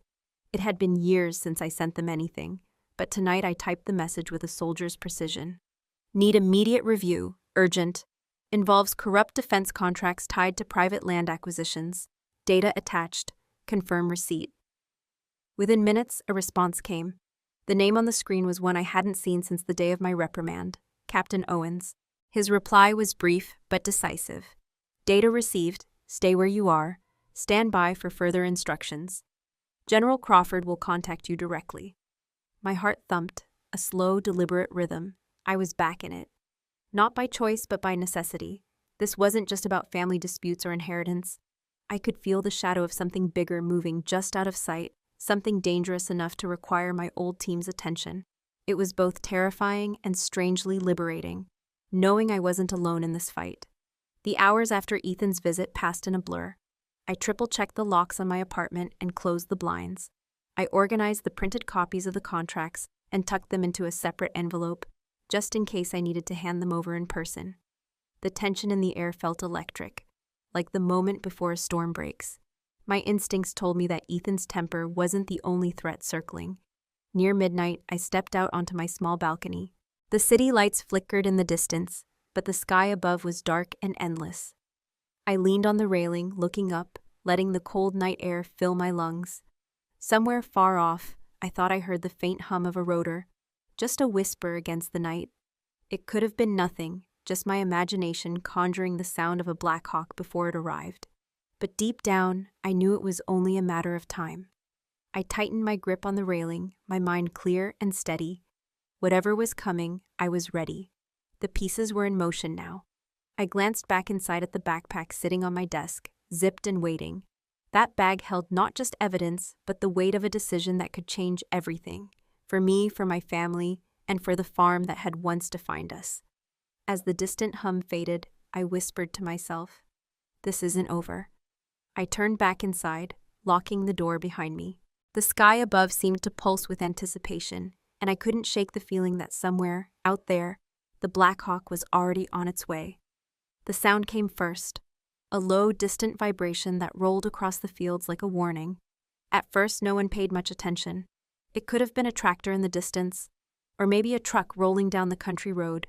It had been years since I sent them anything, but tonight I typed the message with a soldier's precision. "Need immediate review. Urgent. Involves corrupt defense contracts tied to private land acquisitions. Data attached. Confirm receipt." Within minutes, a response came. The name on the screen was one I hadn't seen since the day of my reprimand: Captain Owens. His reply was brief but decisive. "Data received. Stay where you are. Stand by for further instructions. General Crawford will contact you directly." My heart thumped, a slow, deliberate rhythm. I was back in it. Not by choice, but by necessity. This wasn't just about family disputes or inheritance. I could feel the shadow of something bigger moving just out of sight, something dangerous enough to require my old team's attention. It was both terrifying and strangely liberating, knowing I wasn't alone in this fight. The hours after Ethan's visit passed in a blur. I triple-checked the locks on my apartment and closed the blinds. I organized the printed copies of the contracts and tucked them into a separate envelope, just in case I needed to hand them over in person. The tension in the air felt electric, like the moment before a storm breaks. My instincts told me that Ethan's temper wasn't the only threat circling. Near midnight, I stepped out onto my small balcony. The city lights flickered in the distance, but the sky above was dark and endless. I leaned on the railing, looking up, letting the cold night air fill my lungs. Somewhere far off, I thought I heard the faint hum of a rotor, just a whisper against the night. It could have been nothing, just my imagination conjuring the sound of a Black Hawk before it arrived. But deep down, I knew it was only a matter of time. I tightened my grip on the railing, my mind clear and steady. Whatever was coming, I was ready. The pieces were in motion now. I glanced back inside at the backpack sitting on my desk, zipped and waiting. That bag held not just evidence, but the weight of a decision that could change everything. For me, for my family, and for the farm that had once defined us. As the distant hum faded, I whispered to myself, "This isn't over." I turned back inside, locking the door behind me. The sky above seemed to pulse with anticipation, and I couldn't shake the feeling that somewhere, out there, the Black Hawk was already on its way. The sound came first, a low, distant vibration that rolled across the fields like a warning. At first, no one paid much attention. It could have been a tractor in the distance, or maybe a truck rolling down the country road.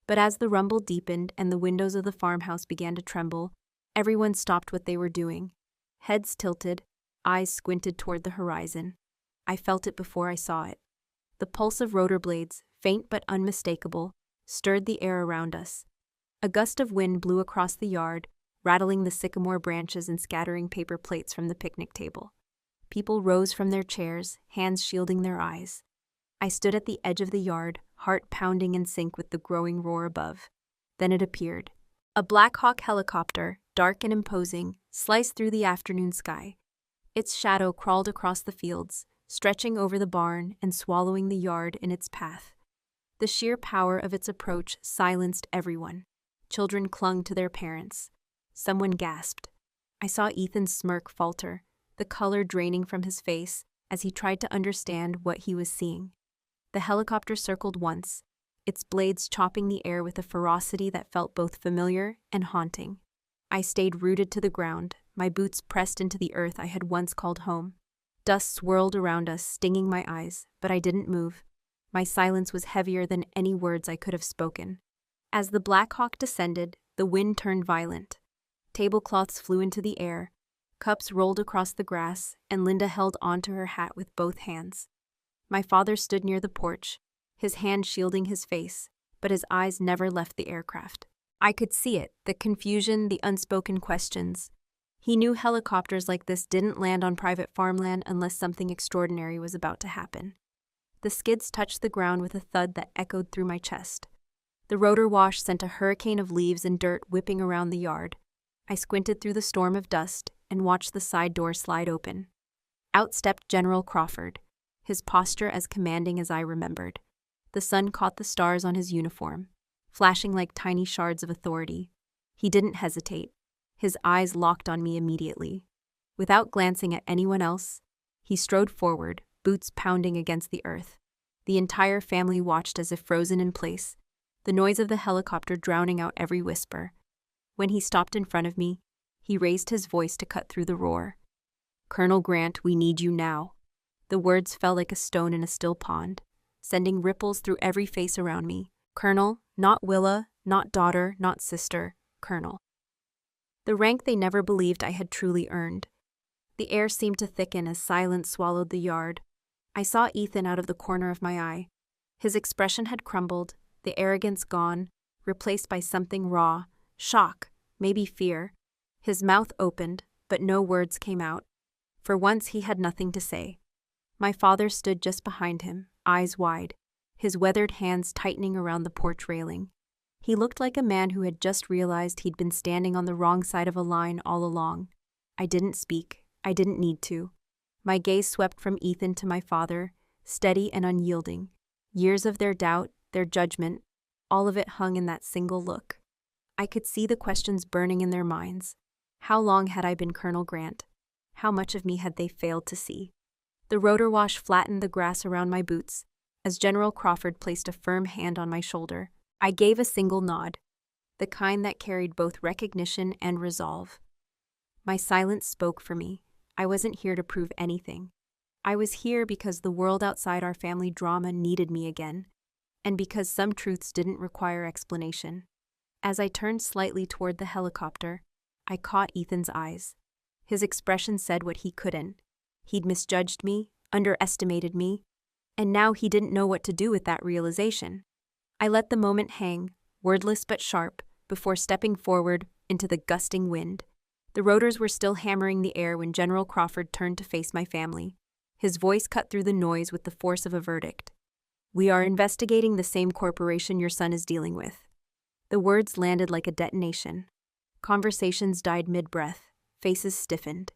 But as the rumble deepened and the windows of the farmhouse began to tremble, Everyone stopped what they were doing. Heads tilted, eyes squinted toward the horizon. I felt it before I saw it. The pulse of rotor blades, faint but unmistakable, stirred the air around us. A gust of wind blew across the yard, rattling the sycamore branches and scattering paper plates from the picnic table. People rose from their chairs, hands shielding their eyes. I stood at the edge of the yard, heart pounding in sync with the growing roar above. Then it appeared. A Black Hawk helicopter, dark and imposing, sliced through the afternoon sky. Its shadow crawled across the fields, stretching over the barn and swallowing the yard in its path. The sheer power of its approach silenced everyone. Children clung to their parents. Someone gasped. I saw Ethan's smirk falter, the color draining from his face as he tried to understand what he was seeing. The helicopter circled once, its blades chopping the air with a ferocity that felt both familiar and haunting. I stayed rooted to the ground, my boots pressed into the earth I had once called home. Dust swirled around us, stinging my eyes, but I didn't move. My silence was heavier than any words I could have spoken. As the Black Hawk descended, the wind turned violent. Tablecloths flew into the air, cups rolled across the grass, and Linda held onto her hat with both hands. My father stood near the porch, his hand shielding his face, but his eyes never left the aircraft. I could see it, the confusion, the unspoken questions. He knew helicopters like this didn't land on private farmland unless something extraordinary was about to happen. The skids touched the ground with a thud that echoed through my chest. The rotor wash sent a hurricane of leaves and dirt whipping around the yard. I squinted through the storm of dust and watched the side door slide open. Out stepped General Crawford, his posture as commanding as I remembered. The sun caught the stars on his uniform, flashing like tiny shards of authority. He didn't hesitate. His eyes locked on me immediately. Without glancing at anyone else, he strode forward, boots pounding against the earth. The entire family watched as if frozen in place, the noise of the helicopter drowning out every whisper. When he stopped in front of me, he raised his voice to cut through the roar. "Colonel Grant, we need you now." The words fell like a stone in a still pond, sending ripples through every face around me. Colonel, not Willa, not daughter, not sister, Colonel. The rank they never believed I had truly earned. The air seemed to thicken as silence swallowed the yard. I saw Ethan out of the corner of my eye. His expression had crumbled, the arrogance gone, replaced by something raw, shock, maybe fear. His mouth opened, but no words came out. For once he had nothing to say. My father stood just behind him, eyes wide, his weathered hands tightening around the porch railing. He looked like a man who had just realized he'd been standing on the wrong side of a line all along. I didn't speak. I didn't need to. My gaze swept from Ethan to my father, steady and unyielding. Years of their doubt, their judgment, all of it hung in that single look. I could see the questions burning in their minds. How long had I been Colonel Grant? How much of me had they failed to see? The rotor wash flattened the grass around my boots. As General Crawford placed a firm hand on my shoulder, I gave a single nod, the kind that carried both recognition and resolve. My silence spoke for me. I wasn't here to prove anything. I was here because the world outside our family drama needed me again, and because some truths didn't require explanation. As I turned slightly toward the helicopter, I caught Ethan's eyes. His expression said what he couldn't. He'd misjudged me, underestimated me, and now he didn't know what to do with that realization. I let the moment hang, wordless but sharp, before stepping forward into the gusting wind. The rotors were still hammering the air when General Crawford turned to face my family. His voice cut through the noise with the force of a verdict. "We are investigating the same corporation your son is dealing with." The words landed like a detonation. Conversations died mid-breath, faces stiffened.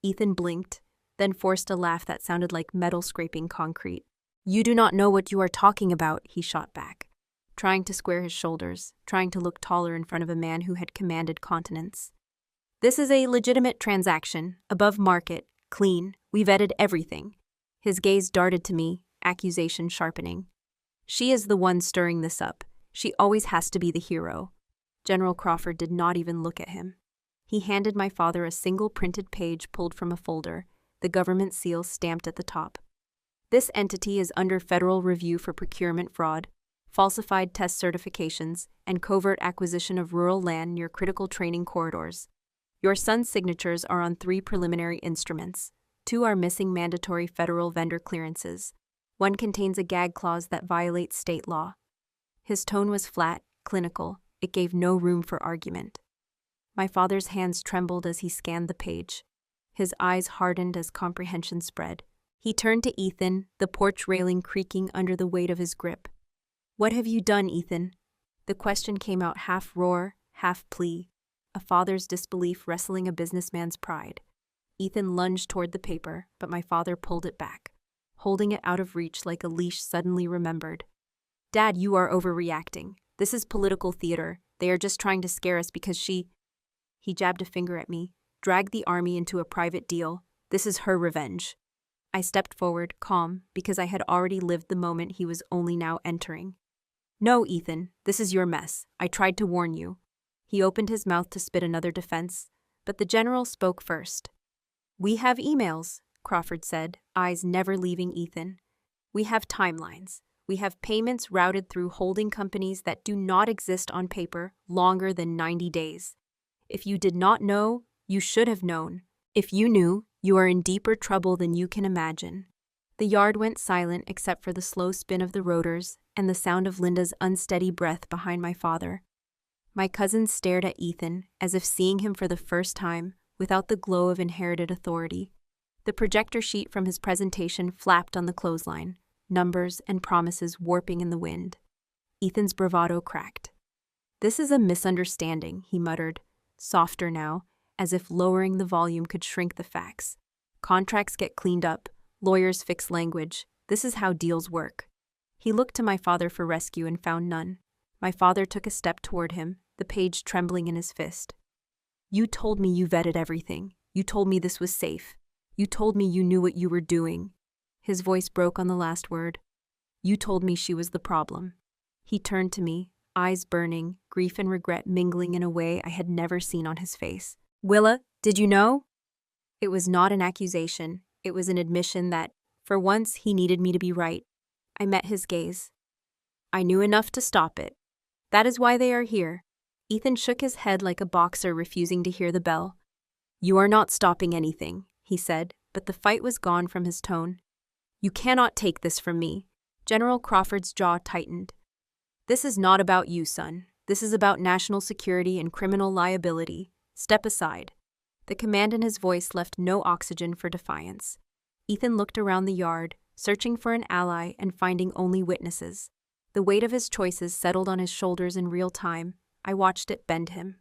Ethan blinked, then forced a laugh that sounded like metal scraping concrete. "You do not know what you are talking about," he shot back, trying to square his shoulders, trying to look taller in front of a man who had commanded continents. "This is a legitimate transaction, above market, clean. We vetted everything." His gaze darted to me, accusation sharpening. "She is the one stirring this up. She always has to be the hero." General Crawford did not even look at him. He handed my father a single printed page pulled from a folder, the government seal stamped at the top. "This entity is under federal review for procurement fraud, falsified test certifications, and covert acquisition of rural land near critical training corridors. Your son's signatures are on 3 preliminary instruments. 2 are missing mandatory federal vendor clearances. 1 contains a gag clause that violates state law. His tone was flat, clinical. It gave no room for argument. My father's hands trembled as he scanned the page. His eyes hardened as comprehension spread. He turned to Ethan, the porch railing creaking under the weight of his grip. "What have you done, Ethan?" The question came out half roar, half plea, a father's disbelief wrestling a businessman's pride. Ethan lunged toward the paper, but my father pulled it back, holding it out of reach like a leash suddenly remembered. "Dad, you are overreacting. This is political theater. They are just trying to scare us because she—" He jabbed a finger at me, dragged the army into a private deal. "This is her revenge." I stepped forward, calm, because I had already lived the moment he was only now entering. "No, Ethan, this is your mess. I tried to warn you." He opened his mouth to spit another defense, but the general spoke first. "We have emails," Crawford said, eyes never leaving Ethan. "We have timelines. We have payments routed through holding companies that do not exist on paper longer than 90 days. If you did not know, you should have known. If you knew, you are in deeper trouble than you can imagine." The yard went silent except for the slow spin of the rotors and the sound of Linda's unsteady breath behind my father. My cousins stared at Ethan, as if seeing him for the first time, without the glow of inherited authority. The projector sheet from his presentation flapped on the clothesline, numbers and promises warping in the wind. Ethan's bravado cracked. "This is a misunderstanding," he muttered, softer now, as if lowering the volume could shrink the facts. "Contracts get cleaned up, lawyers fix language. This is how deals work." He looked to my father for rescue and found none. My father took a step toward him, the page trembling in his fist. "You told me you vetted everything. You told me this was safe. You told me you knew what you were doing." His voice broke on the last word. "You told me she was the problem." He turned to me, eyes burning, grief and regret mingling in a way I had never seen on his face. "Willa, did you know?" It was not an accusation. It was an admission that, for once, he needed me to be right. I met his gaze. "I knew enough to stop it. That is why they are here." Ethan shook his head like a boxer refusing to hear the bell. "You are not stopping anything," he said, but the fight was gone from his tone. "You cannot take this from me." General Crawford's jaw tightened. "This is not about you, son. This is about national security and criminal liability. Step aside." The command in his voice left no oxygen for defiance. Ethan looked around the yard, searching for an ally and finding only witnesses. The weight of his choices settled on his shoulders in real time. I watched it bend him.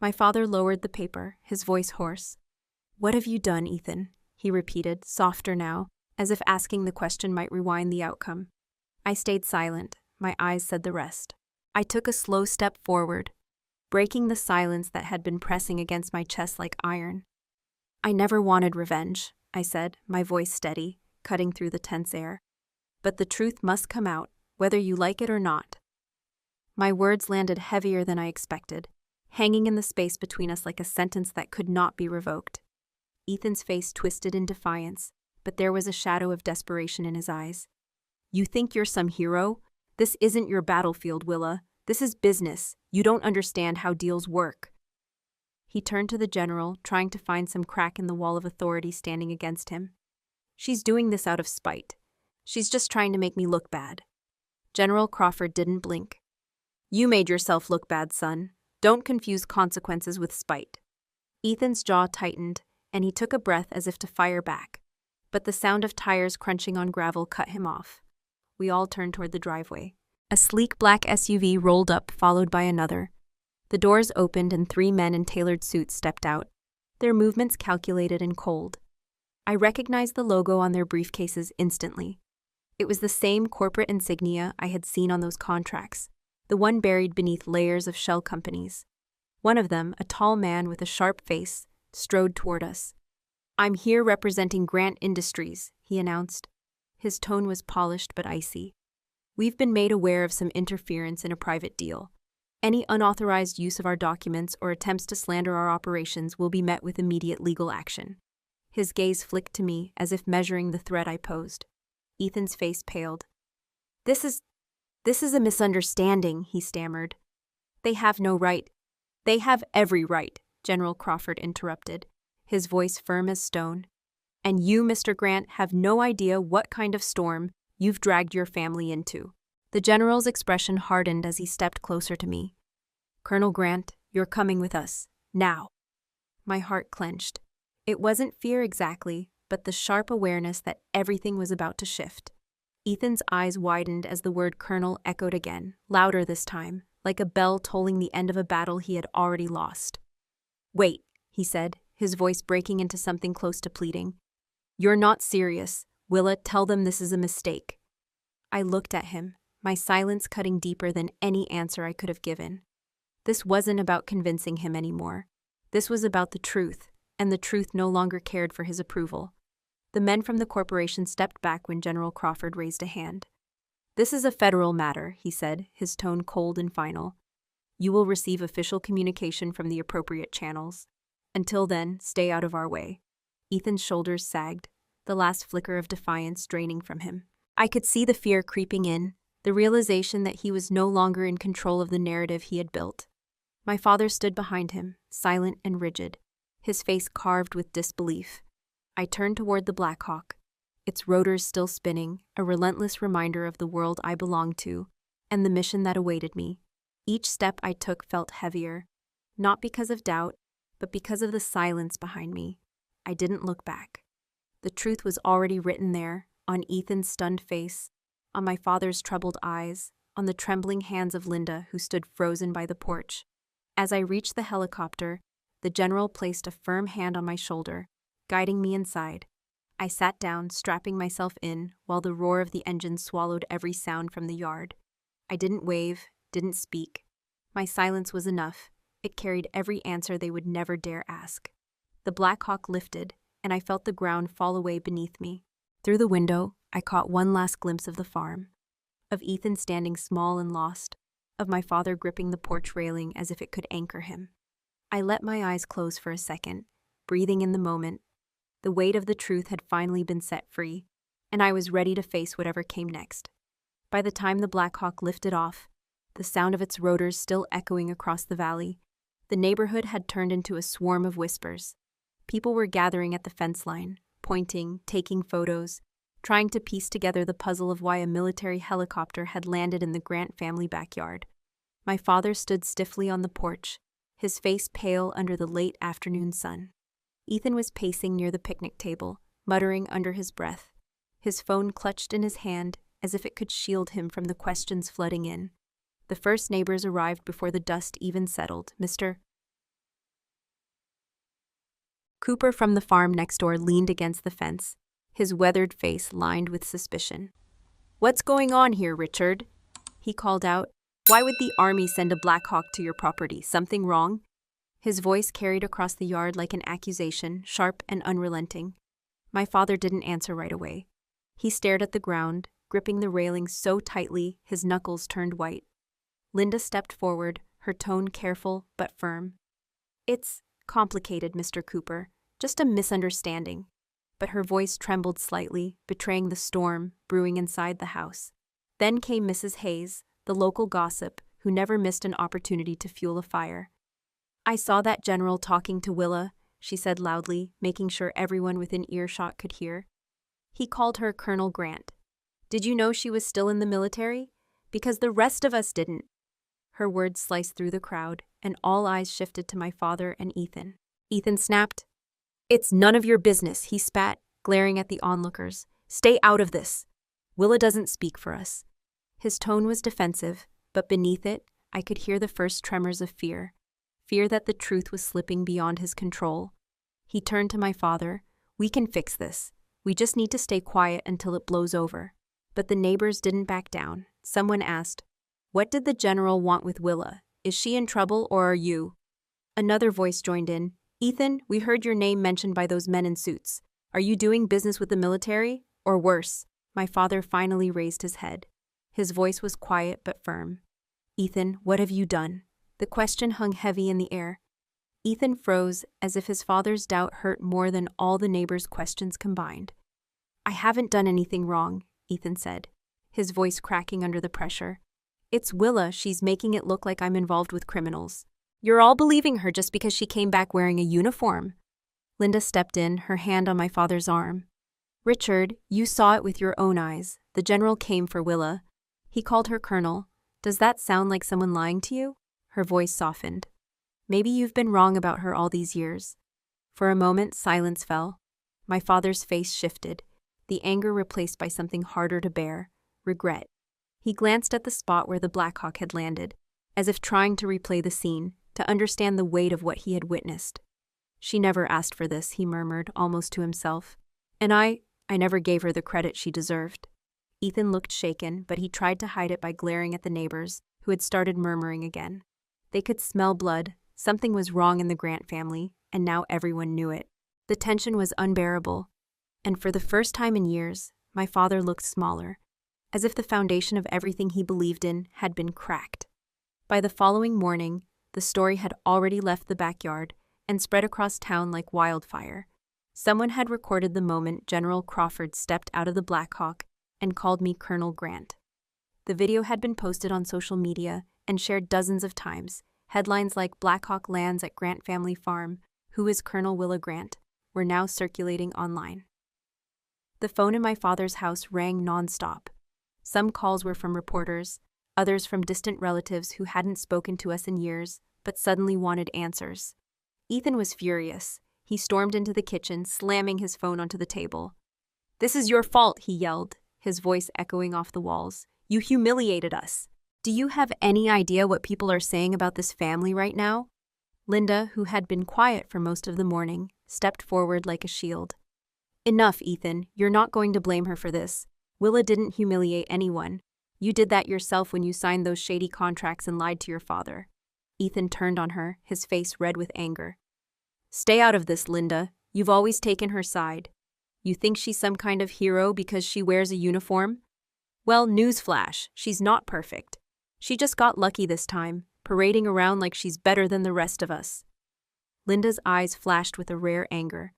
My father lowered the paper, his voice hoarse. "What have you done, Ethan?" he repeated, softer now, as if asking the question might rewind the outcome. I stayed silent. My eyes said the rest. I took a slow step forward, breaking the silence that had been pressing against my chest like iron. "I never wanted revenge," I said, my voice steady, cutting through the tense air. "But the truth must come out, whether you like it or not." My words landed heavier than I expected, hanging in the space between us like a sentence that could not be revoked. Ethan's face twisted in defiance, but there was a shadow of desperation in his eyes. "You think you're some hero? This isn't your battlefield, Willa. This is business. You don't understand how deals work." He turned to the general, trying to find some crack in the wall of authority standing against him. "She's doing this out of spite. She's just trying to make me look bad." General Crawford didn't blink. "You made yourself look bad, son. Don't confuse consequences with spite." Ethan's jaw tightened, and he took a breath as if to fire back. But the sound of tires crunching on gravel cut him off. We all turned toward the driveway. A sleek black SUV rolled up, followed by another. The doors opened and 3 men in tailored suits stepped out, their movements calculated and cold. I recognized the logo on their briefcases instantly. It was the same corporate insignia I had seen on those contracts, the one buried beneath layers of shell companies. One of them, a tall man with a sharp face, strode toward us. "I'm here representing Grant Industries," he announced. His tone was polished but icy. "We've been made aware of some interference in a private deal. Any unauthorized use of our documents or attempts to slander our operations will be met with immediate legal action." His gaze flicked to me as if measuring the threat I posed. Ethan's face paled. This is a misunderstanding," he stammered. "They have no right." "They have every right," General Crawford interrupted, his voice firm as stone. "And you, Mr. Grant, have no idea what kind of storm you've dragged your family into." The general's expression hardened as he stepped closer to me. "Colonel Grant, you're coming with us. Now." My heart clenched. It wasn't fear exactly, but the sharp awareness that everything was about to shift. Ethan's eyes widened as the word colonel echoed again, louder this time, like a bell tolling the end of a battle he had already lost. "Wait," he said, his voice breaking into something close to pleading. "You're not serious. Willa, tell them this is a mistake." I looked at him, my silence cutting deeper than any answer I could have given. This wasn't about convincing him anymore. This was about the truth, and the truth no longer cared for his approval. The men from the corporation stepped back when General Crawford raised a hand. "This is a federal matter," he said, his tone cold and final. "You will receive official communication from the appropriate channels. Until then, stay out of our way." Ethan's shoulders sagged, the last flicker of defiance draining from him. I could see the fear creeping in, the realization that he was no longer in control of the narrative he had built. My father stood behind him, silent and rigid, his face carved with disbelief. I turned toward the Black Hawk, its rotors still spinning, a relentless reminder of the world I belonged to and the mission that awaited me. Each step I took felt heavier, not because of doubt, but because of the silence behind me. I didn't look back. The truth was already written there, on Ethan's stunned face, on my father's troubled eyes, on the trembling hands of Linda, who stood frozen by the porch. As I reached the helicopter, the general placed a firm hand on my shoulder, guiding me inside. I sat down, strapping myself in, while the roar of the engine swallowed every sound from the yard. I didn't wave, didn't speak. My silence was enough. It carried every answer they would never dare ask. The Black Hawk lifted, and I felt the ground fall away beneath me. Through the window, I caught one last glimpse of the farm, of Ethan standing small and lost, of my father gripping the porch railing as if it could anchor him. I let my eyes close for a second, breathing in the moment. The weight of the truth had finally been set free, and I was ready to face whatever came next. By the time the Black Hawk lifted off, the sound of its rotors still echoing across the valley, the neighborhood had turned into a swarm of whispers. People were gathering at the fence line, pointing, taking photos, trying to piece together the puzzle of why a military helicopter had landed in the Grant family backyard. My father stood stiffly on the porch, his face pale under the late afternoon sun. Ethan was pacing near the picnic table, muttering under his breath, his phone clutched in his hand as if it could shield him from the questions flooding in. The first neighbors arrived before the dust even settled. Mr. Cooper from the farm next door leaned against the fence, his weathered face lined with suspicion. "What's going on here, Richard?" he called out. "Why would the army send a Black Hawk to your property? Something wrong?" His voice carried across the yard like an accusation, sharp and unrelenting. My father didn't answer right away. He stared at the ground, gripping the railing so tightly his knuckles turned white. Linda stepped forward, her tone careful but firm. "It's complicated, Mr. Cooper. Just a misunderstanding." But her voice trembled slightly, betraying the storm brewing inside the house. Then came Mrs. Hayes, the local gossip, who never missed an opportunity to fuel a fire. "I saw that general talking to Willa," she said loudly, making sure everyone within earshot could hear. "He called her Colonel Grant. Did you know she was still in the military? Because the rest of us didn't." Her words sliced through the crowd, and all eyes shifted to my father and Ethan. Ethan snapped. "It's none of your business," he spat, glaring at the onlookers. "Stay out of this. Willa doesn't speak for us." His tone was defensive, but beneath it, I could hear the first tremors of fear. Fear that the truth was slipping beyond his control. He turned to my father. "We can fix this. We just need to stay quiet until it blows over." But the neighbors didn't back down. Someone asked, "What did the general want with Willa? Is she in trouble or are you?" Another voice joined in. "Ethan, we heard your name mentioned by those men in suits. Are you doing business with the military? Or worse?" My father finally raised his head. His voice was quiet but firm. "Ethan, what have you done?" The question hung heavy in the air. Ethan froze as if his father's doubt hurt more than all the neighbors' questions combined. "I haven't done anything wrong," Ethan said, his voice cracking under the pressure. "It's Willa. She's making it look like I'm involved with criminals." You're all believing her just because she came back wearing a uniform. Linda stepped in, her hand on my father's arm. Richard, you saw it with your own eyes. The general came for Willa. He called her colonel. Does that sound like someone lying to you? Her voice softened. Maybe you've been wrong about her all these years. For a moment, silence fell. My father's face shifted, the anger replaced by something harder to bear, regret. He glanced at the spot where the Blackhawk had landed, as if trying to replay the scene, to understand the weight of what he had witnessed. She never asked for this, he murmured, almost to himself. And I never gave her the credit she deserved. Ethan looked shaken, but he tried to hide it by glaring at the neighbors, who had started murmuring again. They could smell blood. Something was wrong in the Grant family, and now everyone knew it. The tension was unbearable, and for the first time in years, my father looked smaller, as if the foundation of everything he believed in had been cracked. By the following morning, the story had already left the backyard and spread across town like wildfire. Someone had recorded the moment General Crawford stepped out of the Blackhawk and called me Colonel Grant. The video had been posted on social media and shared dozens of times. Headlines like "Blackhawk lands at Grant family farm, who is Colonel Willa Grant?" were now circulating online. The phone in my father's house rang nonstop. Some calls were from reporters, others from distant relatives who hadn't spoken to us in years, but suddenly wanted answers. Ethan was furious. He stormed into the kitchen, slamming his phone onto the table. "This is your fault," he yelled, his voice echoing off the walls. "You humiliated us. Do you have any idea what people are saying about this family right now?" Linda, who had been quiet for most of the morning, stepped forward like a shield. "Enough, Ethan. You're not going to blame her for this. Willa didn't humiliate anyone. You did that yourself when you signed those shady contracts and lied to your father." Ethan turned on her, his face red with anger. "Stay out of this, Linda. You've always taken her side. You think she's some kind of hero because she wears a uniform? Well, newsflash, she's not perfect. She just got lucky this time, parading around like she's better than the rest of us." Linda's eyes flashed with a rare anger.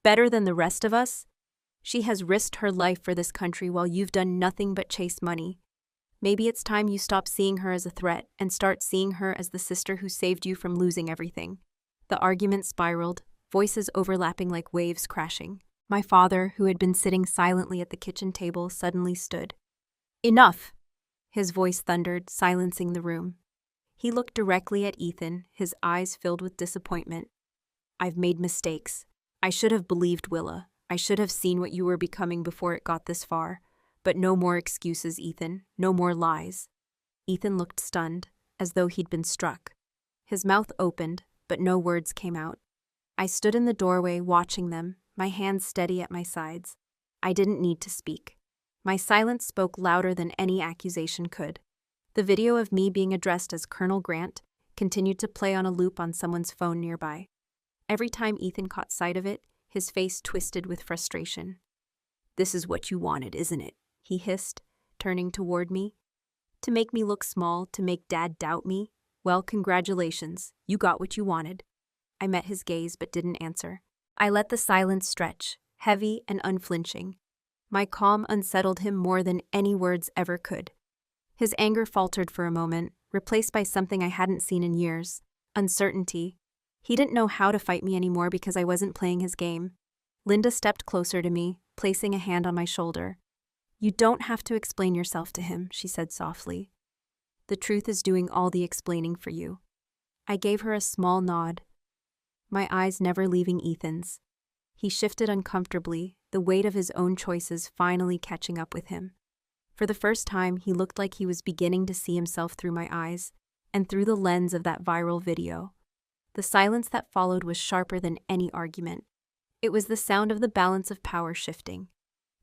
"Better than the rest of us? She has risked her life for this country while you've done nothing but chase money. Maybe it's time you stop seeing her as a threat and start seeing her as the sister who saved you from losing everything." The argument spiraled, voices overlapping like waves crashing. My father, who had been sitting silently at the kitchen table, suddenly stood. "Enough!" His voice thundered, silencing the room. He looked directly at Ethan, his eyes filled with disappointment. "I've made mistakes. I should have believed Willa. I should have seen what you were becoming before it got this far. But no more excuses, Ethan. No more lies." Ethan looked stunned, as though he'd been struck. His mouth opened, but no words came out. I stood in the doorway watching them, my hands steady at my sides. I didn't need to speak. My silence spoke louder than any accusation could. The video of me being addressed as Colonel Grant continued to play on a loop on someone's phone nearby. Every time Ethan caught sight of it, his face twisted with frustration. "This is what you wanted, isn't it?" he hissed, turning toward me. "To make me look small, to make Dad doubt me? Well, congratulations, you got what you wanted." I met his gaze but didn't answer. I let the silence stretch, heavy and unflinching. My calm unsettled him more than any words ever could. His anger faltered for a moment, replaced by something I hadn't seen in years: uncertainty. He didn't know how to fight me anymore because I wasn't playing his game. Linda stepped closer to me, placing a hand on my shoulder. "You don't have to explain yourself to him," she said softly. "The truth is doing all the explaining for you." I gave her a small nod, my eyes never leaving Ethan's. He shifted uncomfortably, the weight of his own choices finally catching up with him. For the first time, he looked like he was beginning to see himself through my eyes, and through the lens of that viral video. The silence that followed was sharper than any argument. It was the sound of the balance of power shifting.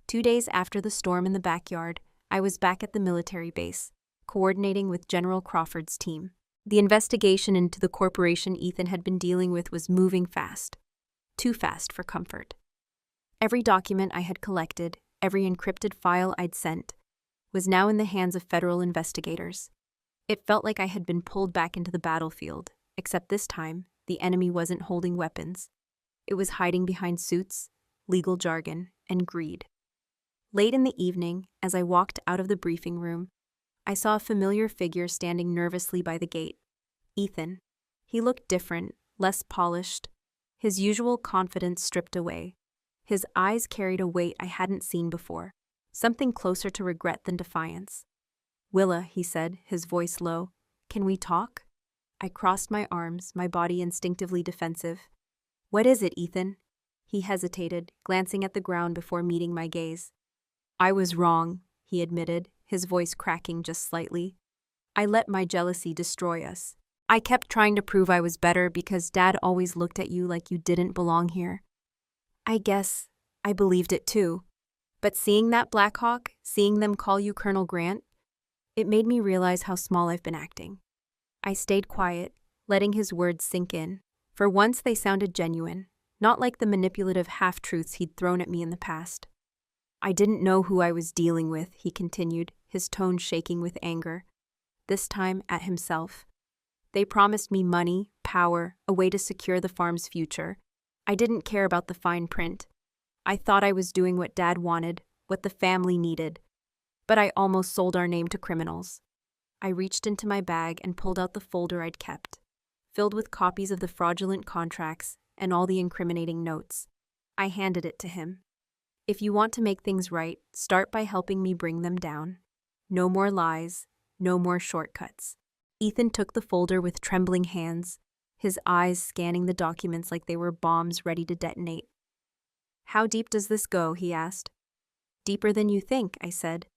2 days after the storm in the backyard, I was back at the military base, coordinating with General Crawford's team. The investigation into the corporation Ethan had been dealing with was moving fast. Too fast for comfort. Every document I had collected, every encrypted file I'd sent, was now in the hands of federal investigators. It felt like I had been pulled back into the battlefield, except this time, the enemy wasn't holding weapons. It was hiding behind suits, legal jargon, and greed. Late in the evening, as I walked out of the briefing room, I saw a familiar figure standing nervously by the gate. Ethan. He looked different, less polished, his usual confidence stripped away. His eyes carried a weight I hadn't seen before, something closer to regret than defiance. "Willa," he said, his voice low, "can we talk?" I crossed my arms, my body instinctively defensive. "What is it, Ethan?" He hesitated, glancing at the ground before meeting my gaze. "I was wrong," he admitted, his voice cracking just slightly. "I let my jealousy destroy us. I kept trying to prove I was better because Dad always looked at you like you didn't belong here. I guess I believed it too. But seeing that Blackhawk, seeing them call you Colonel Grant, it made me realize how small I've been acting." I stayed quiet, letting his words sink in. For once they sounded genuine, not like the manipulative half-truths he'd thrown at me in the past. "I didn't know who I was dealing with," he continued, his tone shaking with anger. This time at himself. "They promised me money, power, a way to secure the farm's future. I didn't care about the fine print. I thought I was doing what Dad wanted, what the family needed. But I almost sold our name to criminals." I reached into my bag and pulled out the folder I'd kept, filled with copies of the fraudulent contracts and all the incriminating notes. I handed it to him. "If you want to make things right, start by helping me bring them down. No more lies, no more shortcuts." Ethan took the folder with trembling hands, his eyes scanning the documents like they were bombs ready to detonate. "How deep does this go?" he asked. "Deeper than you think," I said.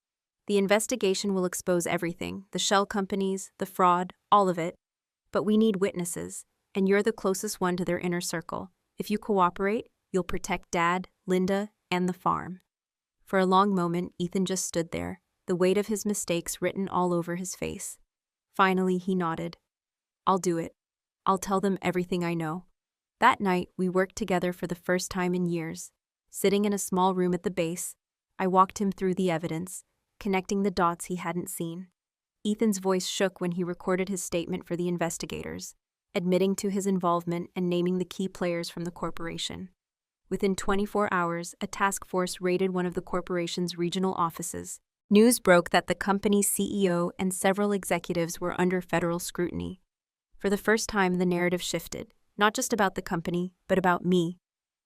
"The investigation will expose everything, the shell companies, the fraud, all of it. But we need witnesses, and you're the closest one to their inner circle. If you cooperate, you'll protect Dad, Linda, and the farm." For a long moment, Ethan just stood there, the weight of his mistakes written all over his face. Finally, he nodded. "I'll do it. I'll tell them everything I know." That night, we worked together for the first time in years. Sitting in a small room at the base, I walked him through the evidence, connecting the dots he hadn't seen. Ethan's voice shook when he recorded his statement for the investigators, admitting to his involvement and naming the key players from the corporation. Within 24 hours, a task force raided one of the corporation's regional offices. News broke that the company's CEO and several executives were under federal scrutiny. For the first time, the narrative shifted, not just about the company, but about me.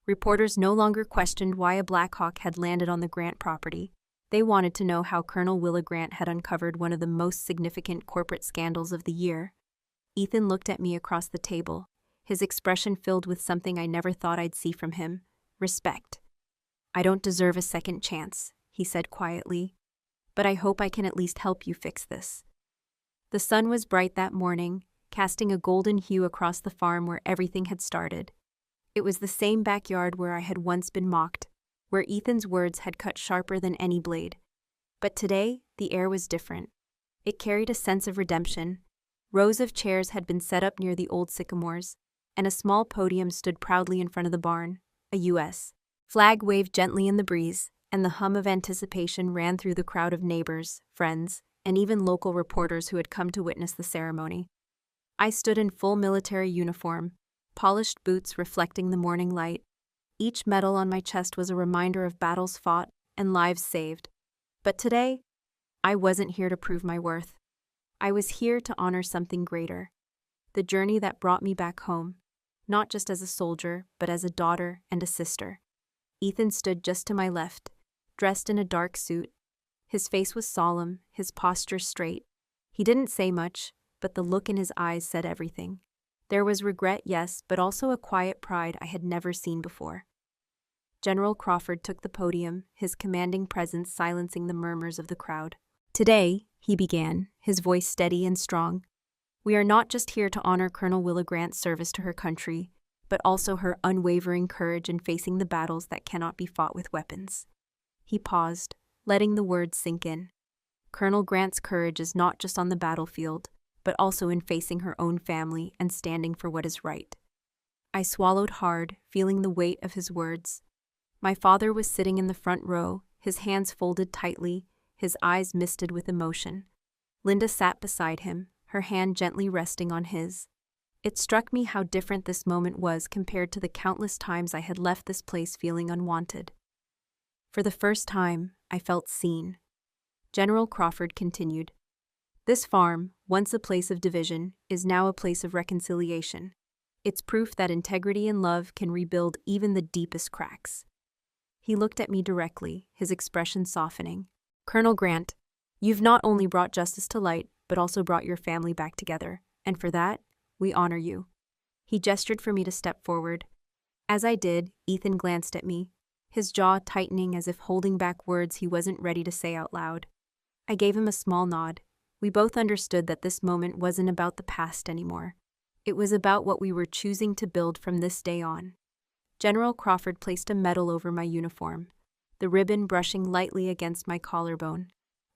Reporters no longer questioned why a Blackhawk had landed on the Grant property. They wanted to know how Colonel Willa Grant had uncovered one of the most significant corporate scandals of the year. Ethan looked at me across the table, his expression filled with something I never thought I'd see from him: respect. "I don't deserve a second chance," he said quietly, "but I hope I can at least help you fix this." The sun was bright that morning, casting a golden hue across the farm where everything had started. It was the same backyard where I had once been mocked, where Ethan's words had cut sharper than any blade. But today, the air was different. It carried a sense of redemption. Rows of chairs had been set up near the old sycamores, and a small podium stood proudly in front of the barn. A U.S. flag waved gently in the breeze, and the hum of anticipation ran through the crowd of neighbors, friends, and even local reporters who had come to witness the ceremony. I stood in full military uniform, polished boots reflecting the morning light. Each medal on my chest was a reminder of battles fought and lives saved. But today, I wasn't here to prove my worth. I was here to honor something greater. The journey that brought me back home, not just as a soldier, but as a daughter and a sister. Ethan stood just to my left, dressed in a dark suit. His face was solemn, his posture straight. He didn't say much, but the look in his eyes said everything. There was regret, yes, but also a quiet pride I had never seen before. General Crawford took the podium, his commanding presence silencing the murmurs of the crowd. "Today," he began, his voice steady and strong, "we are not just here to honor Colonel Willa Grant's service to her country, but also her unwavering courage in facing the battles that cannot be fought with weapons." He paused, letting the words sink in. Colonel Grant's courage is not just on the battlefield, but also in facing her own family and standing for what is right. I swallowed hard, feeling the weight of his words. My father was sitting in the front row, his hands folded tightly, his eyes misted with emotion. Linda sat beside him, her hand gently resting on his. It struck me how different this moment was compared to the countless times I had left this place feeling unwanted. For the first time, I felt seen. General Crawford continued, This farm, once a place of division, is now a place of reconciliation. It's proof that integrity and love can rebuild even the deepest cracks. He looked at me directly, his expression softening. Colonel Grant, you've not only brought justice to light, but also brought your family back together, and for that, we honor you. He gestured for me to step forward. As I did, Ethan glanced at me, his jaw tightening as if holding back words he wasn't ready to say out loud. I gave him a small nod. We both understood that this moment wasn't about the past anymore. It was about what we were choosing to build from this day on. General Crawford placed a medal over my uniform, the ribbon brushing lightly against my collarbone.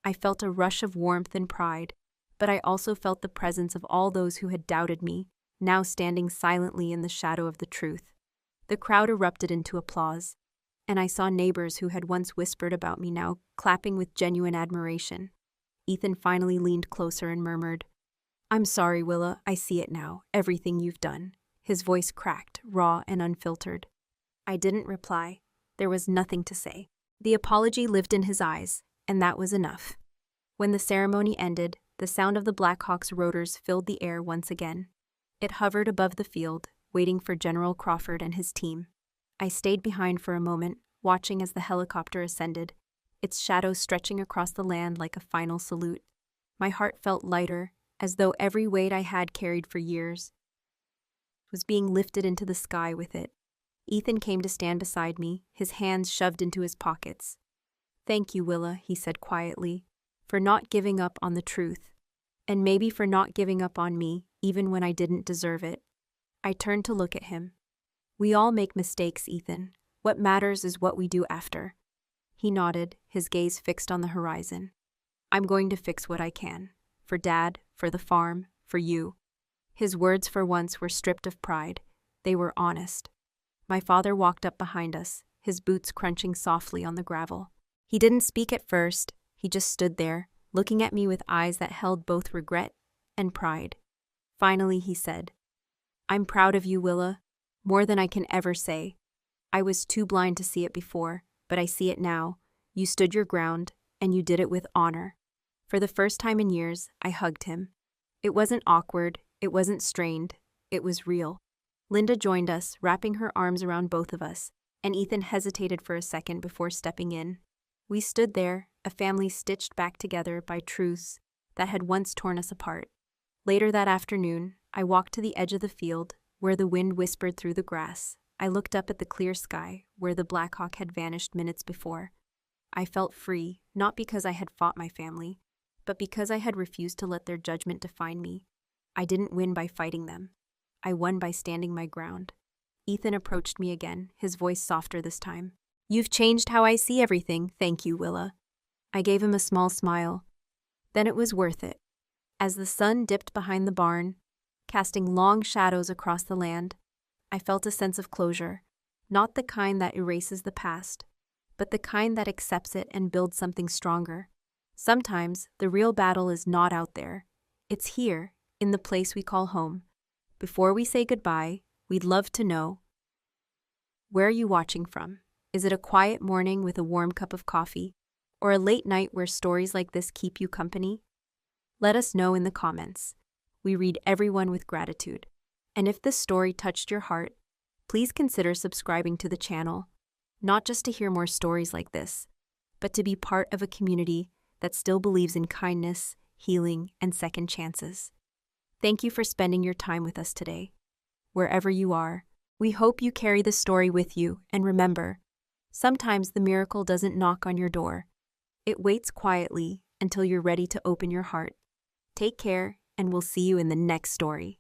I felt a rush of warmth and pride, but I also felt the presence of all those who had doubted me, now standing silently in the shadow of the truth. The crowd erupted into applause, and I saw neighbors who had once whispered about me now clapping with genuine admiration. Ethan finally leaned closer and murmured, "I'm sorry, Willa, I see it now, everything you've done." His voice cracked, raw and unfiltered. I didn't reply. There was nothing to say. The apology lived in his eyes, and that was enough. When the ceremony ended, the sound of the Blackhawk's rotors filled the air once again. It hovered above the field, waiting for General Crawford and his team. I stayed behind for a moment, watching as the helicopter ascended, its shadow stretching across the land like a final salute. My heart felt lighter, as though every weight I had carried for years was being lifted into the sky with it. Ethan came to stand beside me, his hands shoved into his pockets. "Thank you, Willa," he said quietly, "for not giving up on the truth, and maybe for not giving up on me, even when I didn't deserve it." I turned to look at him. "We all make mistakes, Ethan. What matters is what we do after." He nodded, his gaze fixed on the horizon. "I'm going to fix what I can. For Dad, for the farm, for you." His words for once were stripped of pride. They were honest. My father walked up behind us, his boots crunching softly on the gravel. He didn't speak at first, he just stood there, looking at me with eyes that held both regret and pride. Finally he said, "I'm proud of you, Willa, more than I can ever say. I was too blind to see it before, but I see it now. You stood your ground, and you did it with honor." For the first time in years, I hugged him. It wasn't awkward, it wasn't strained, it was real. Linda joined us, wrapping her arms around both of us, and Ethan hesitated for a second before stepping in. We stood there, a family stitched back together by truths that had once torn us apart. Later that afternoon, I walked to the edge of the field, where the wind whispered through the grass. I looked up at the clear sky, where the Blackhawk had vanished minutes before. I felt free, not because I had fought my family, but because I had refused to let their judgment define me. I didn't win by fighting them. I won by standing my ground. Ethan approached me again, his voice softer this time. "You've changed how I see everything, thank you, Willa." I gave him a small smile. Then it was worth it. As the sun dipped behind the barn, casting long shadows across the land, I felt a sense of closure, not the kind that erases the past, but the kind that accepts it and builds something stronger. Sometimes the real battle is not out there. It's here, in the place we call home. Before we say goodbye, we'd love to know, where are you watching from? Is it a quiet morning with a warm cup of coffee, or a late night where stories like this keep you company? Let us know in the comments. We read everyone with gratitude. And if this story touched your heart, please consider subscribing to the channel, not just to hear more stories like this, but to be part of a community that still believes in kindness, healing, and second chances. Thank you for spending your time with us today. Wherever you are, we hope you carry the story with you, and remember, sometimes the miracle doesn't knock on your door. It waits quietly until you're ready to open your heart. Take care, and we'll see you in the next story.